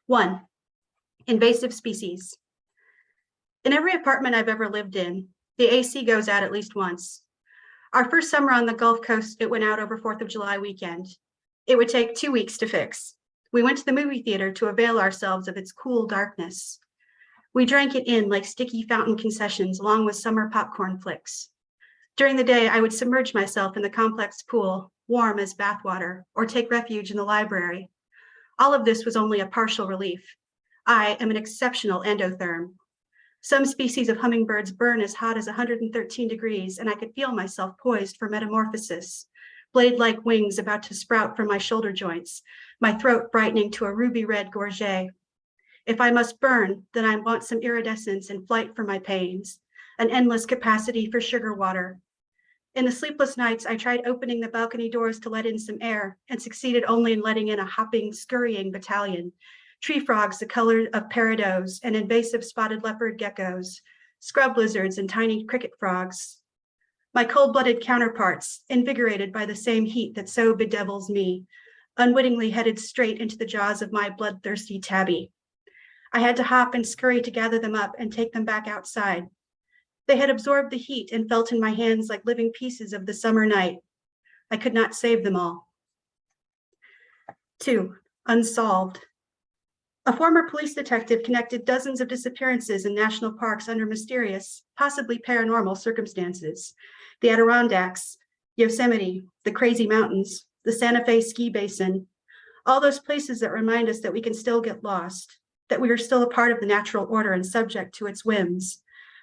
1, invasive species. In every apartment I've ever lived in, the AC goes out at least once. Our first summer on the Gulf Coast, it went out over 4th of July weekend. It would take 2 weeks to fix. We went to the movie theater to avail ourselves of its cool darkness. We drank it in like sticky fountain concessions along with summer popcorn flicks. During the day, I would submerge myself in the complex pool, warm as bathwater, or take refuge in the library. All of this was only a partial relief. I am an exceptional endotherm. Some species of hummingbirds burn as hot as 113 degrees, and I could feel myself poised for metamorphosis, blade-like wings about to sprout from my shoulder joints, my throat brightening to a ruby red gorget. If I must burn, then I want some iridescence in flight for my pains, an endless capacity for sugar water. In the sleepless nights, I tried opening the balcony doors to let in some air and succeeded only in letting in a hopping, scurrying battalion, tree frogs the color of peridot and invasive spotted leopard geckos, scrub lizards and tiny cricket frogs. My cold-blooded counterparts, invigorated by the same heat that so bedevils me, unwittingly headed straight into the jaws of my bloodthirsty tabby. I had to hop and scurry to gather them up and take them back outside. They had absorbed the heat and felt in my hands like living pieces of the summer night. I could not save them all. 2, unsolved. A former police detective connected dozens of disappearances in national parks under mysterious, possibly paranormal circumstances. The Adirondacks, Yosemite, the Crazy Mountains, the Santa Fe Ski Basin, all those places that remind us that we can still get lost, that we are still a part of the natural order and subject to its whims.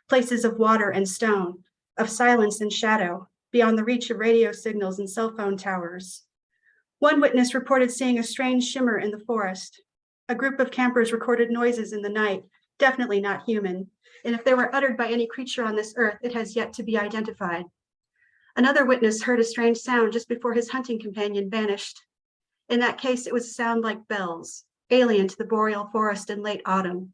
Places of water and stone, of silence and shadow, beyond the reach of radio signals and cell phone towers. One witness reported seeing a strange shimmer in the forest. A group of campers recorded noises in the night, definitely not human, and if they were uttered by any creature on this earth, it has yet to be identified. Another witness heard a strange sound just before his hunting companion vanished. In that case, it was a sound like bells, alien to the boreal forest in late autumn.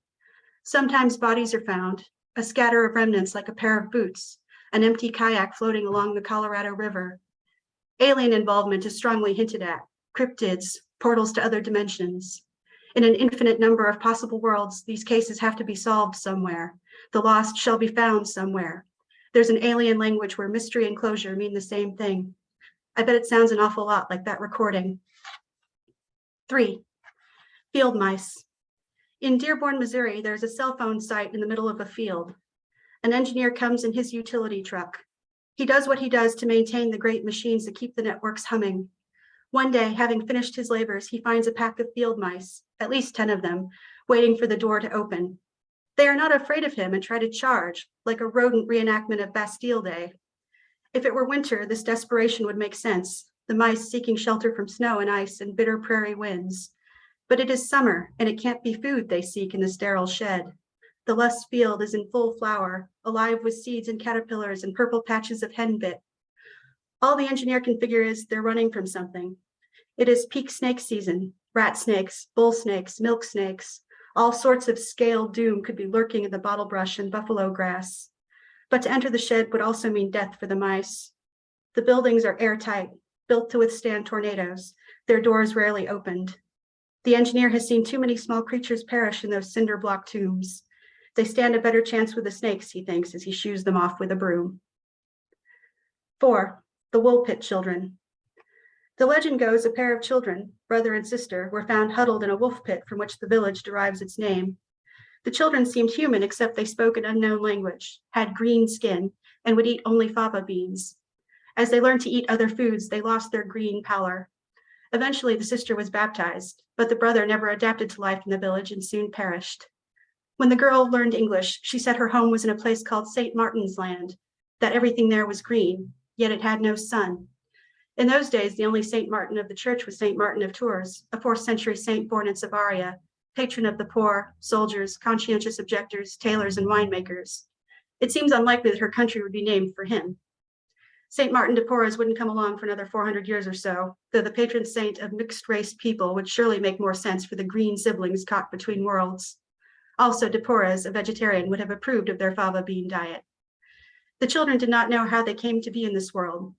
Sometimes bodies are found, a scatter of remnants like a pair of boots, an empty kayak floating along the Colorado River. Alien involvement is strongly hinted at, cryptids, portals to other dimensions. In an infinite number of possible worlds, these cases have to be solved somewhere. The lost shall be found somewhere. There's an alien language where mystery and closure mean the same thing. I bet it sounds an awful lot like that recording. 3, field mice. In Dearborn, Missouri, there's a cell phone site in the middle of a field. An engineer comes in his utility truck. He does what he does to maintain the great machines that keep the networks humming. One day, having finished his labors, he finds a pack of field mice, at least 10 of them, waiting for the door to open. They are not afraid of him and try to charge, like a rodent reenactment of Bastille Day. If it were winter, this desperation would make sense, the mice seeking shelter from snow and ice and bitter prairie winds. But it is summer, and it can't be food they seek in the sterile shed. The lush field is in full flower, alive with seeds and caterpillars and purple patches of henbit. All the engineer can figure is they're running from something. It is peak snake season. Rat snakes, bull snakes, milk snakes, all sorts of scale doom could be lurking in the bottlebrush and buffalo grass. But to enter the shed would also mean death for the mice. The buildings are airtight, built to withstand tornadoes, their doors rarely opened. The engineer has seen too many small creatures perish in those cinder block tombs. They stand a better chance with the snakes, he thinks, as he shoos them off with a broom. 4, the wool pit children. The legend goes a pair of children, brother and sister, were found huddled in a wolf pit from which the village derives its name. The children seemed human except they spoke an unknown language, had green skin, and would eat only fava beans. As they learned to eat other foods, they lost their green pallor. Eventually, the sister was baptized, but the brother never adapted to life in the village and soon perished. When the girl learned English, she said her home was in a place called St. Martin's Land, that everything there was green, yet it had no sun. In those days, the only St. Martin of the church was St. Martin of Tours, a 4th century saint born in Savaria, patron of the poor, soldiers, conscientious objectors, tailors, and winemakers. It seems unlikely that her country would be named for him. St. Martin de Porres wouldn't come along for another 400 years or so, though the patron saint of mixed-race people would surely make more sense for the green siblings caught between worlds. Also, de Porres, a vegetarian, would have approved of their fava bean diet. The children did not know how they came to be in this world.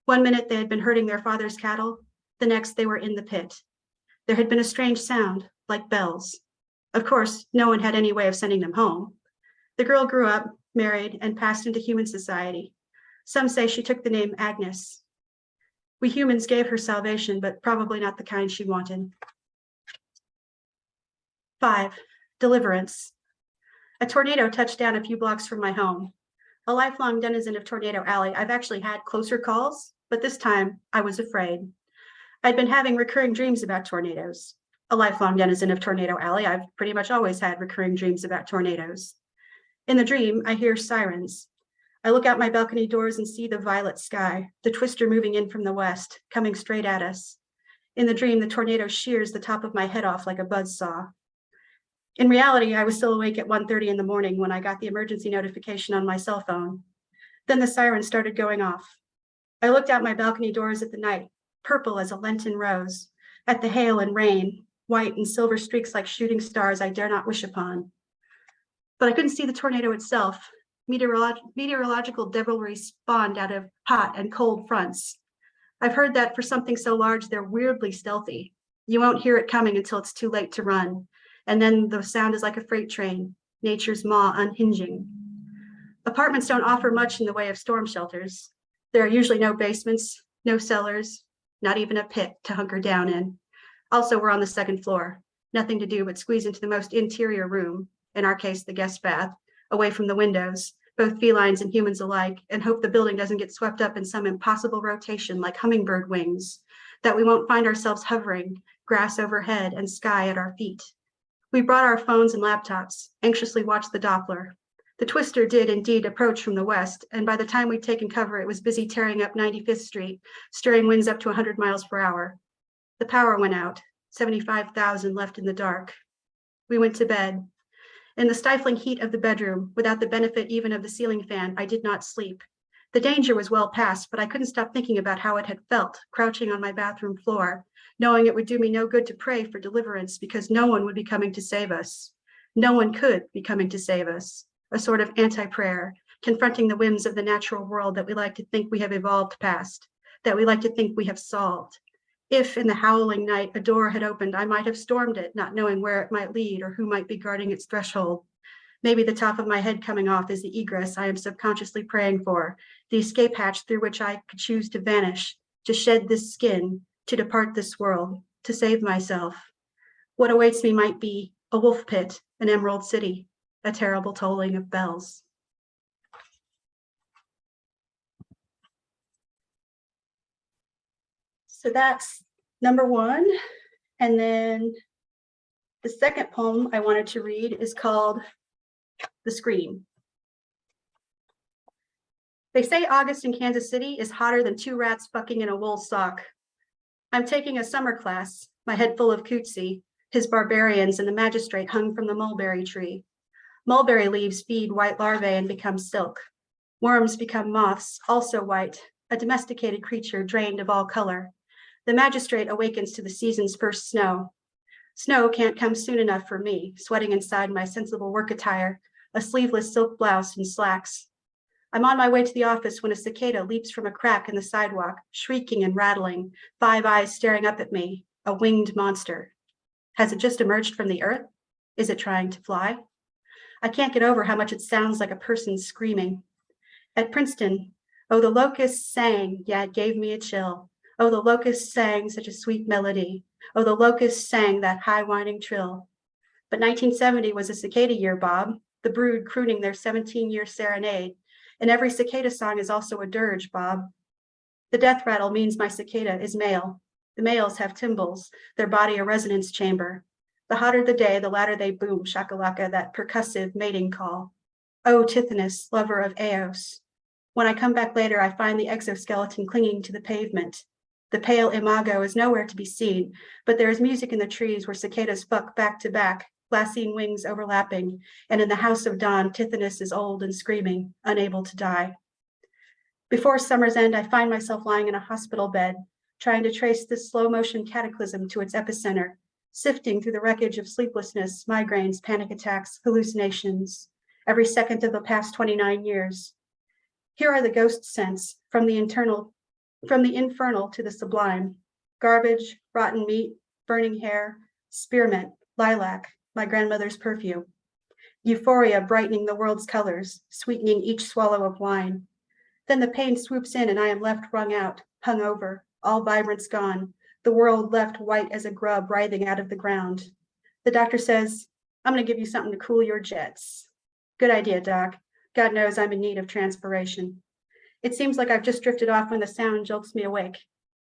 One minute they had been herding their father's cattle, the next they were in the pit. There had been a strange sound, like bells. Of course, no one had any way of sending them home. The girl grew up, married, and passed into human society. Some say she took the name Agnes. We humans gave her salvation, but probably not the kind she wanted. 5, deliverance. A tornado touched down a few blocks from my home. A lifelong denizen of Tornado Alley, I've actually had closer calls, but this time I was afraid. I'd been having recurring dreams about tornadoes. A lifelong denizen of Tornado Alley, I've pretty much always had recurring dreams about tornadoes. In the dream, I hear sirens. I look out my balcony doors and see the violet sky, the twister moving in from the west, coming straight at us. In the dream, the tornado shears the top of my head off like a buzzsaw. In reality, I was still awake at 1:30 in the morning when I got the emergency notification on my cell phone. Then the siren started going off. I looked out my balcony doors at the night, purple as a Lenten rose, at the hail and rain, white and silver streaks like shooting stars I dare not wish upon. But I couldn't see the tornado itself. Meteorological devilry spawned out of hot and cold fronts. I've heard that for something so large, they're weirdly stealthy. You won't hear it coming until it's too late to run. And then the sound is like a freight train, nature's maw unhinging. Apartments don't offer much in the way of storm shelters. There are usually no basements, no cellars, not even a pit to hunker down in. Also, we're on the 2nd floor. nothing to do but squeeze into the most interior room, in our case, the guest bath, away from the windows, both felines and humans alike, and hope the building doesn't get swept up in some impossible rotation like hummingbird wings, that we won't find ourselves hovering, grass overhead and sky at our feet. We brought our phones and laptops, anxiously watched the Doppler. The twister did indeed approach from the west, and by the time we'd taken cover, it was busy tearing up 95th Street, stirring winds up to 100 miles per hour. The power went out, 75,000 left in the dark. We went to bed. In the stifling heat of the bedroom, without the benefit even of the ceiling fan, I did not sleep. The danger was well past, but I couldn't stop thinking about how it had felt, crouching on my bathroom floor, knowing it would do me no good to pray for deliverance because no one would be coming to save us. No one could be coming to save us. A sort of anti-prayer, confronting the whims of the natural world that we like to think we have evolved past, that we like to think we have solved. If in the howling night a door had opened, I might have stormed it, not knowing where it might lead or who might be guarding its threshold. Maybe the top of my head coming off is the egress I am subconsciously praying for, the escape hatch through which I could choose to vanish, to shed this skin, to depart this world, to save myself. What awaits me might be a wolf pit, an emerald city, a terrible tolling of bells. So that's number one. And then the second poem I wanted to read is called The Scream. They say August in Kansas City is hotter than two rats fucking in a wool sock. I'm taking a summer class, my head full of Coetzee, his barbarians, and the magistrate hung from the mulberry tree. Mulberry leaves feed white larvae and become silk. Worms become moths, also white, a domesticated creature drained of all color. The magistrate awakens to the season's first snow. Snow can't come soon enough for me, sweating inside my sensible work attire, a sleeveless silk blouse and slacks. I'm on my way to the office when a cicada leaps from a crack in the sidewalk, shrieking and rattling, 5 eyes staring up at me, a winged monster. Has it just emerged from the earth? Is it trying to fly? I can't get over how much it sounds like a person screaming. At Princeton, oh, the locusts sang, yeah, it gave me a chill. Oh, the locusts sang such a sweet melody. Oh, the locusts sang that high whining trill. But 1970 was a cicada year, Bob, the brood crooning their 17-year serenade. And every cicada song is also a dirge, Bob. The death rattle means my cicada is male. The males have timbals, their body a resonance chamber. The hotter the day, the louder they boom, shakalaka, that percussive mating call. Oh, Tithonus, lover of Eos. When I come back later, I find the exoskeleton clinging to the pavement. The pale imago is nowhere to be seen, but there is music in the trees where cicadas fuck back to back, glassine wings overlapping, and in the house of dawn, Tithonus is old and screaming, unable to die. Before summer's end, I find myself lying in a hospital bed, trying to trace this slow-motion cataclysm to its epicenter, sifting through the wreckage of sleeplessness, migraines, panic attacks, hallucinations, every second of the past 29 years. Here are the ghost scents from the infernal to the sublime: garbage, rotten meat, burning hair, spearmint, lilac, my grandmother's perfume. Euphoria brightening the world's colors, sweetening each swallow of wine. Then the pain swoops in and I am left wrung out, hung over, all vibrance gone, the world left white as a grub writhing out of the ground. The doctor says, I'm going to give you something to cool your jets. Good idea, Doc. God knows I'm in need of transpiration. It seems like I've just drifted off when the sound jolts me awake.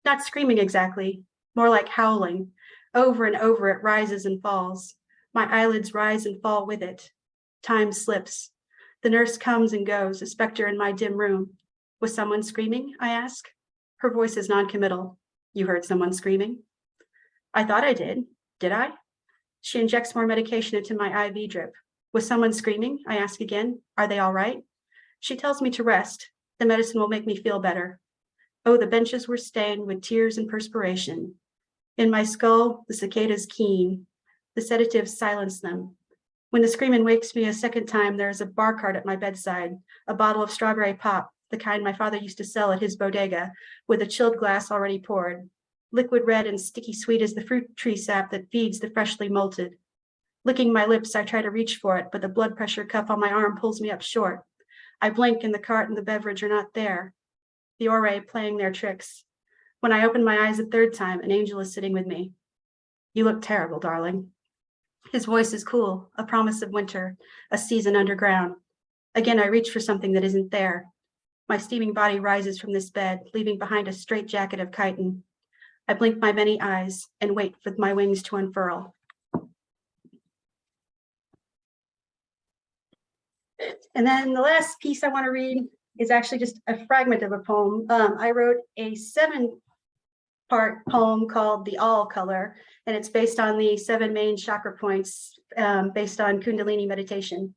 Not screaming exactly, more like howling. Over and over it rises and falls. My eyelids rise and fall with it. Time slips. The nurse comes and goes, a specter in my dim room. Was someone screaming? I ask. Her voice is noncommittal. You heard someone screaming? I thought I did. Did I? She injects more medication into my IV drip. Was someone screaming? I ask again. Are they all right? She tells me to rest. The medicine will make me feel better. Oh, the benches were stained with tears and perspiration. In my skull, the cicadas keen. The sedatives silence them. When the screaming wakes me a second time, there is a bar cart at my bedside, a bottle of strawberry pop, the kind my father used to sell at his bodega, with a chilled glass already poured. Liquid red and sticky sweet as the fruit tree sap that feeds the freshly molted. Licking my lips, I try to reach for it, but the blood pressure cuff on my arm pulls me up short. I blink and the cart and the beverage are not there. The Ore playing their tricks. When I open my eyes a third time, an angel is sitting with me. You look terrible, darling. His voice is cool, a promise of winter, a season underground. Again, I reach for something that isn't there. My steaming body rises from this bed, leaving behind a straight jacket of chitin. I blink my many eyes and wait for my wings to unfurl. And then the last piece I want to read is actually just a fragment of a poem. I wrote a 7-part poem called The All Color, and it's based on the 7 main chakra points based on Kundalini meditation.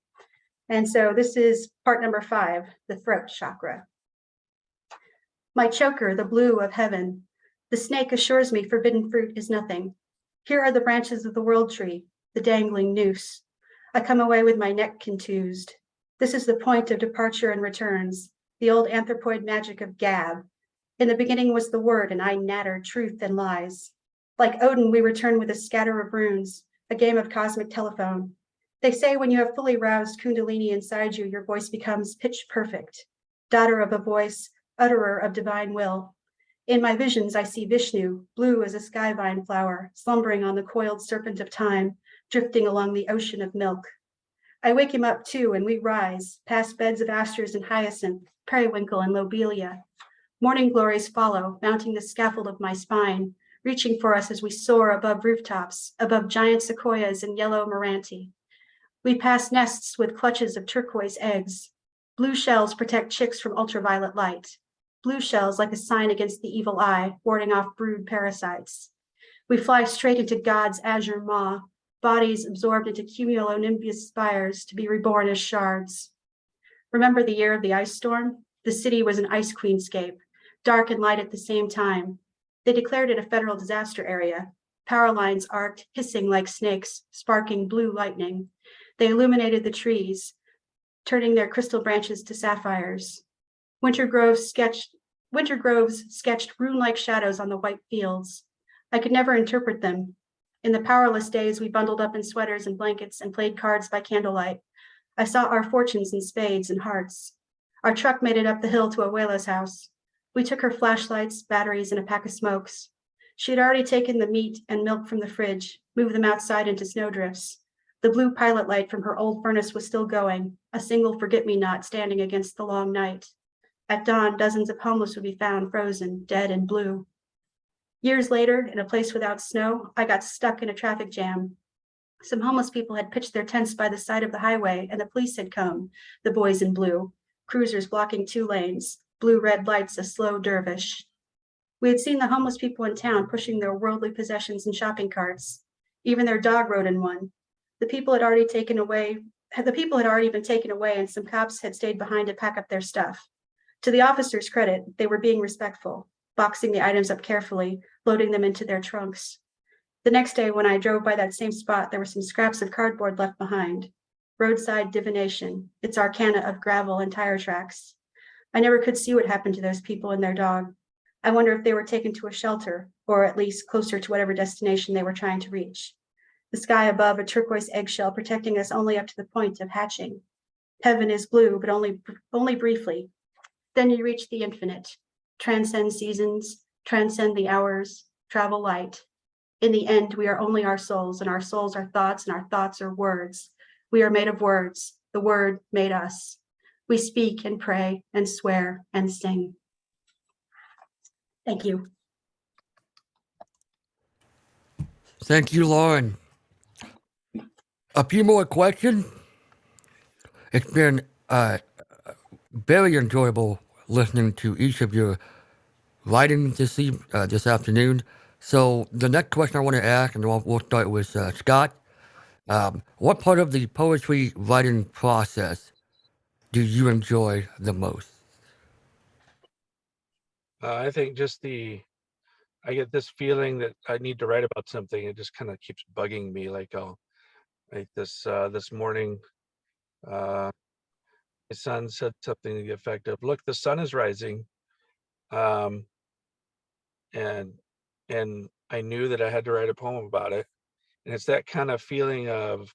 And so this is part number 5, the throat chakra. My choker, the blue of heaven. The snake assures me forbidden fruit is nothing. Here are the branches of the world tree, the dangling noose. I come away with my neck contused. This is the point of departure and returns, the old anthropoid magic of gab. In the beginning was the word, and I natter truth and lies. Like Odin, we return with a scatter of runes, a game of cosmic telephone. They say when you have fully roused Kundalini inside you, your voice becomes pitch perfect. Daughter of a voice, utterer of divine will. In my visions, I see Vishnu, blue as a skyvine flower, slumbering on the coiled serpent of time, drifting along the ocean of milk. I wake him up too, and we rise, past beds of asters and hyacinth, periwinkle and lobelia. Morning glories follow, mounting the scaffold of my spine, reaching for us as we soar above rooftops, above giant sequoias and yellow moranti. We pass nests with clutches of turquoise eggs. Blue shells protect chicks from ultraviolet light. Blue shells like a sign against the evil eye, warding off brood parasites. We fly straight into God's azure maw, bodies absorbed into cumulonimbus spires to be reborn as shards. Remember the year of the ice storm? The city was an ice queenscape, dark and light at the same time. They declared it a federal disaster area. Power lines arced, hissing like snakes, sparking blue lightning. They illuminated the trees, turning their crystal branches to sapphires. Winter groves sketched rune-like shadows on the white fields. I could never interpret them. In the powerless days, we bundled up in sweaters and blankets and played cards by candlelight. I saw our fortunes in spades and hearts. Our truck made it up the hill to Abuela's house. We took her flashlights, batteries, and a pack of smokes. She had already taken the meat and milk from the fridge, moved them outside into snowdrifts. The blue pilot light from her old furnace was still going, a single forget-me-not standing against the long night. At dawn, dozens of homeless would be found frozen, dead and blue. Years later, in a place without snow, I got stuck in a traffic jam. Some homeless people had pitched their tents by the side of the highway, and the police had come, the boys in blue, cruisers blocking 2 lanes, blue-red lights a slow dervish. We had seen the homeless people in town pushing their worldly possessions in shopping carts. Even their dog rode in one. The people had already been taken away, and some cops had stayed behind to pack up their stuff. To the officers' credit, they were being respectful, boxing the items up carefully, loading them into their trunks. The next day, when I drove by that same spot, there were some scraps of cardboard left behind. Roadside divination, its arcana of gravel and tire tracks. I never could see what happened to those people and their dog. I wonder if they were taken to a shelter, or at least closer to whatever destination they were trying to reach. The sky above, a turquoise eggshell protecting us only up to the point of hatching. Heaven is blue, but only briefly. Then you reach the infinite, transcend seasons, transcend the hours, travel light. In the end, we are only our souls, and our souls are thoughts, and our thoughts are words. We are made of words. The word made us. We speak and pray and swear and sing. Thank you. Thank you, Lauren. A few more questions. It's been very enjoyable listening to each of your writings this afternoon. So the next question I want to ask, and we'll start with Scott. What part of the poetry writing process do you enjoy the most? I think just I get this feeling that I need to write about something. It just kind of keeps bugging me. Like this morning, my son said something to the effect of, "Look, the sun is rising," and I knew that I had to write a poem about it. And it's that kind of feeling of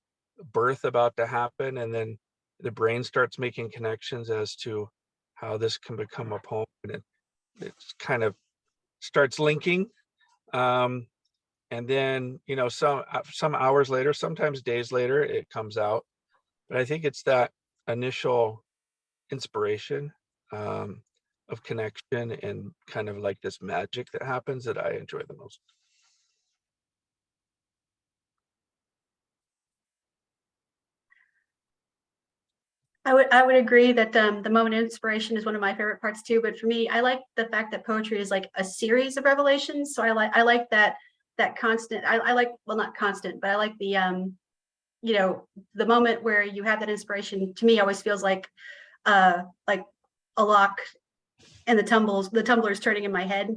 birth about to happen, and then the brain starts making connections as to how this can become a poem, and it kind of starts linking. And then, you know, some hours later, sometimes days later, it comes out. But I think it's that initial inspiration of connection and kind of like this magic that happens that I enjoy the most. I would agree that the moment of inspiration is one of my favorite parts too. But for me, I like the fact that poetry is like a series of revelations. So I like that constant. I like, well, not constant, but I like the you know, the moment where you have that inspiration. To me, always feels like a lock and the tumbler's turning in my head,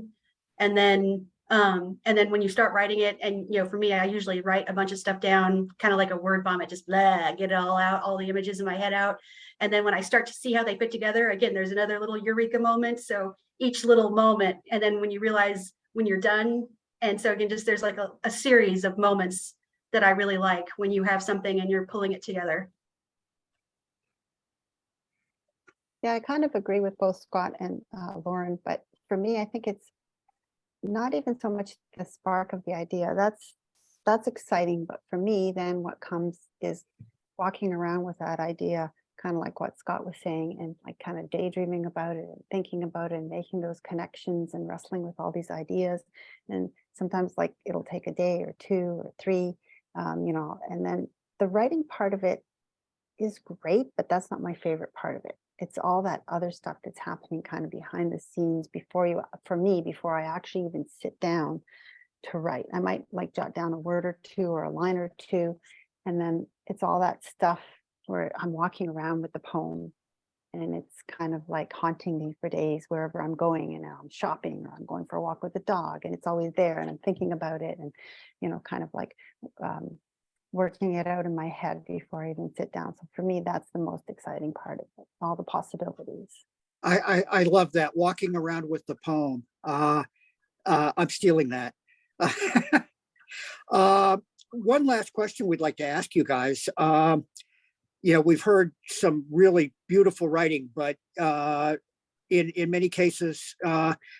and then when you start writing it, and you know, for me, I usually write a bunch of stuff down, kind of like a word vomit, just blah, get it all out, all the images in my head out. And then when I start to see how they fit together, again, there's another little eureka moment. So each little moment, and then when you realize when you're done, and so again, just there's like a series of moments that I really like when you have something and you're pulling it together. Yeah, I kind of agree with both Scott and Lauren, but for me, I think it's not even so much the spark of the idea. That's exciting, but for me, then what comes is walking around with that idea, kind of like what Scott was saying, and like kind of daydreaming about it and thinking about it and making those connections and wrestling with all these ideas. And sometimes like it'll take a day or two or three, you know, and then the writing part of it is great, but that's not my favorite part of it. It's all that other stuff that's happening kind of behind the scenes for me, before I actually even sit down to write. I might like jot down a word or two or a line or two, and then it's all that stuff where I'm walking around with the poem, and it's kind of like haunting me for days wherever I'm going, and I'm shopping or I'm going for a walk with the dog, and it's always there, and I'm thinking about it, and you know, kind of like working it out in my head before I even sit down. So for me, that's the most exciting part of it, all the possibilities. I love that, walking around with the poem. I'm stealing that. One last question we'd like to ask you guys. You know, we've heard some really beautiful writing, but in many cases,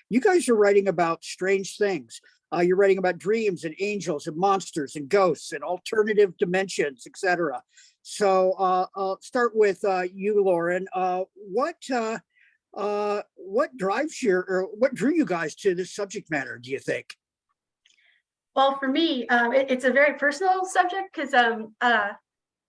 you guys are writing about strange things. You're writing about dreams and angels and monsters and ghosts and alternative dimensions, etc. So I'll start with you, Lauren. What drives or what drew you guys to this subject matter, do you think? Well, for me, it's a very personal subject because my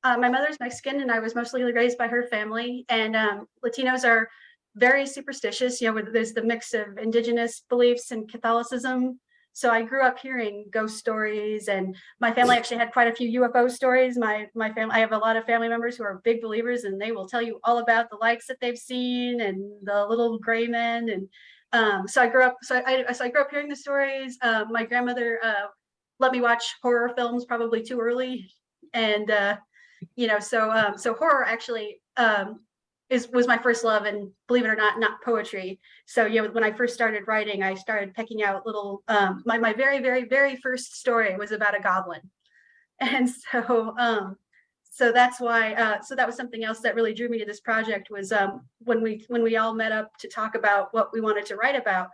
mother's Mexican and I was mostly raised by her family. And Latinos are very superstitious. You know, there's the mix of indigenous beliefs and Catholicism. So I grew up hearing ghost stories, and my family actually had quite a few UFO stories. My family, I have a lot of family members who are big believers, and they will tell you all about the lights that they've seen and the little gray men. And so I grew up. So I grew up hearing the stories. My grandmother let me watch horror films probably too early, and you know, so horror actually was my first love, and believe it or not poetry. So yeah, when I first started writing, I started pecking out little my very first story was about a goblin. And so that's why so that was something else that really drew me to this project was when we all met up to talk about what we wanted to write about,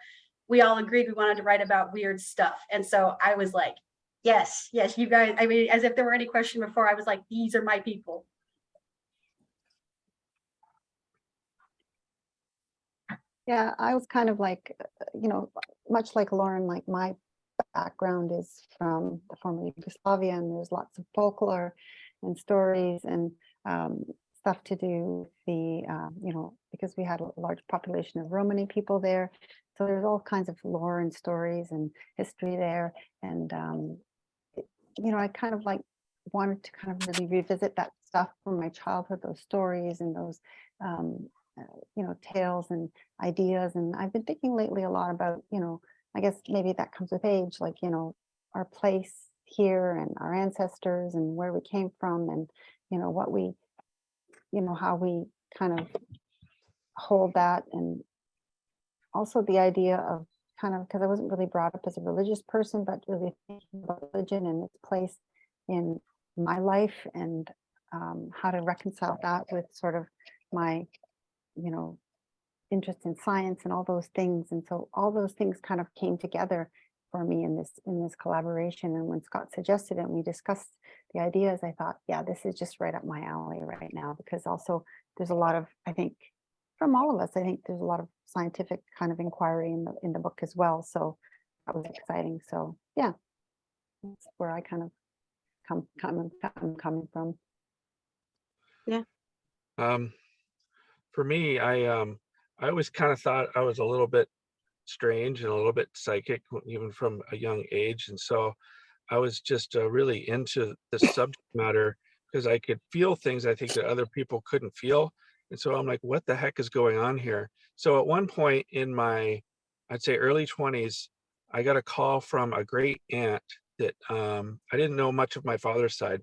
we all agreed we wanted to write about weird stuff. And so I was like, yes, you guys, I mean, as if there were any question before, I was like, these are my people. Yeah, I was kind of like, you know, much like Lauren, like my background is from the former Yugoslavia, and there's lots of folklore and stories and stuff to do with the, you know, because we had a large population of Romani people there. So there's all kinds of lore and stories and history there. And, you know, I kind of like wanted to kind of really revisit that stuff from my childhood, those stories and those, you know, tales and ideas. And I've been thinking lately a lot about, you know, I guess maybe that comes with age, like, you know, our place here and our ancestors and where we came from, and, you know, what we, you know, how we kind of hold that. And also the idea of kind of, because I wasn't really brought up as a religious person, but really thinking about religion and its place in my life, and how to reconcile that with sort of my, you know, interest in science and all those things. And so all those things kind of came together for me in this collaboration. And when Scott suggested it and we discussed the ideas, I thought, yeah, this is just right up my alley right now, because also there's a lot of, I think, from all of us, I think there's a lot of scientific kind of inquiry in the book as well. So that was exciting. So yeah, that's where I kind of I'm coming from. For me, I always kind of thought I was a little bit strange and a little bit psychic, even from a young age. And so I was just really into the subject matter because I could feel things I think that other people couldn't feel. And so I'm like, what the heck is going on here? So at one point in my, I'd say early 20s, I got a call from a great aunt that I didn't know much of my father's side.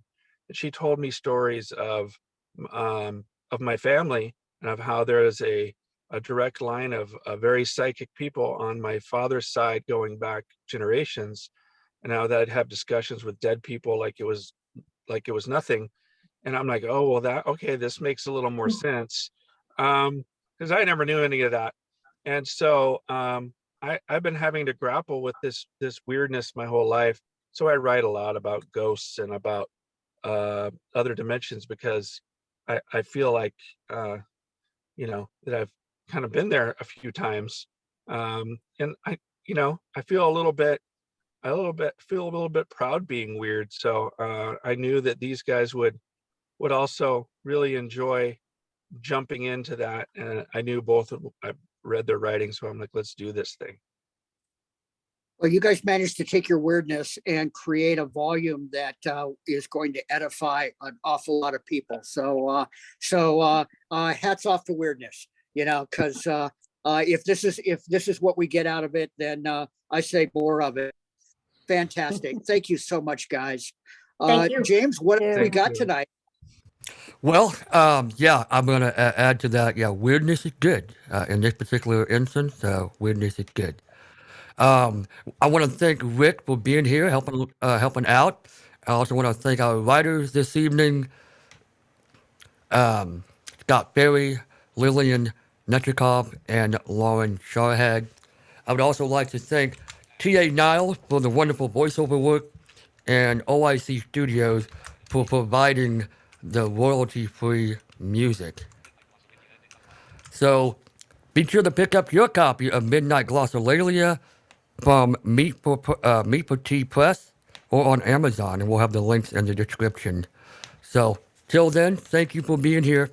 And she told me stories of my family and of how there is a direct line of very psychic people on my father's side going back generations, and how that I'd have discussions with dead people like it was nothing. And I'm like, oh well, okay, this makes a little more sense, because I never knew any of that. And so I've been having to grapple with this weirdness my whole life. So I write a lot about ghosts and about other dimensions, because I feel like that I've kind of been there a few times, and I feel a little bit proud being weird. So I knew that these guys would also really enjoy jumping into that, and I knew both of them. I've read their writing, so I'm like, let's do this thing. Well, you guys managed to take your weirdness and create a volume that is going to edify an awful lot of people. So hats off to weirdness, because if this is what we get out of it, then I say more of it. Fantastic. Thank you so much, guys. Thank you. James, what have we Thank got you. tonight? Well, yeah, I'm going to add to that. Yeah, weirdness is good. In this particular instance, weirdness is good. I want to thank Rick for being here, helping out. I also want to thank our writers this evening, Scott Ferry, Lillian, Necakov, and Lauren Scharhag. I would also like to thank T.A. Niles for the wonderful voiceover work, and OIC Studios for providing the royalty-free music. So be sure to pick up your copy of Midnight Glossolalia from Meat for Tea Press or on Amazon, and we'll have the links in the description. So till then, thank you for being here.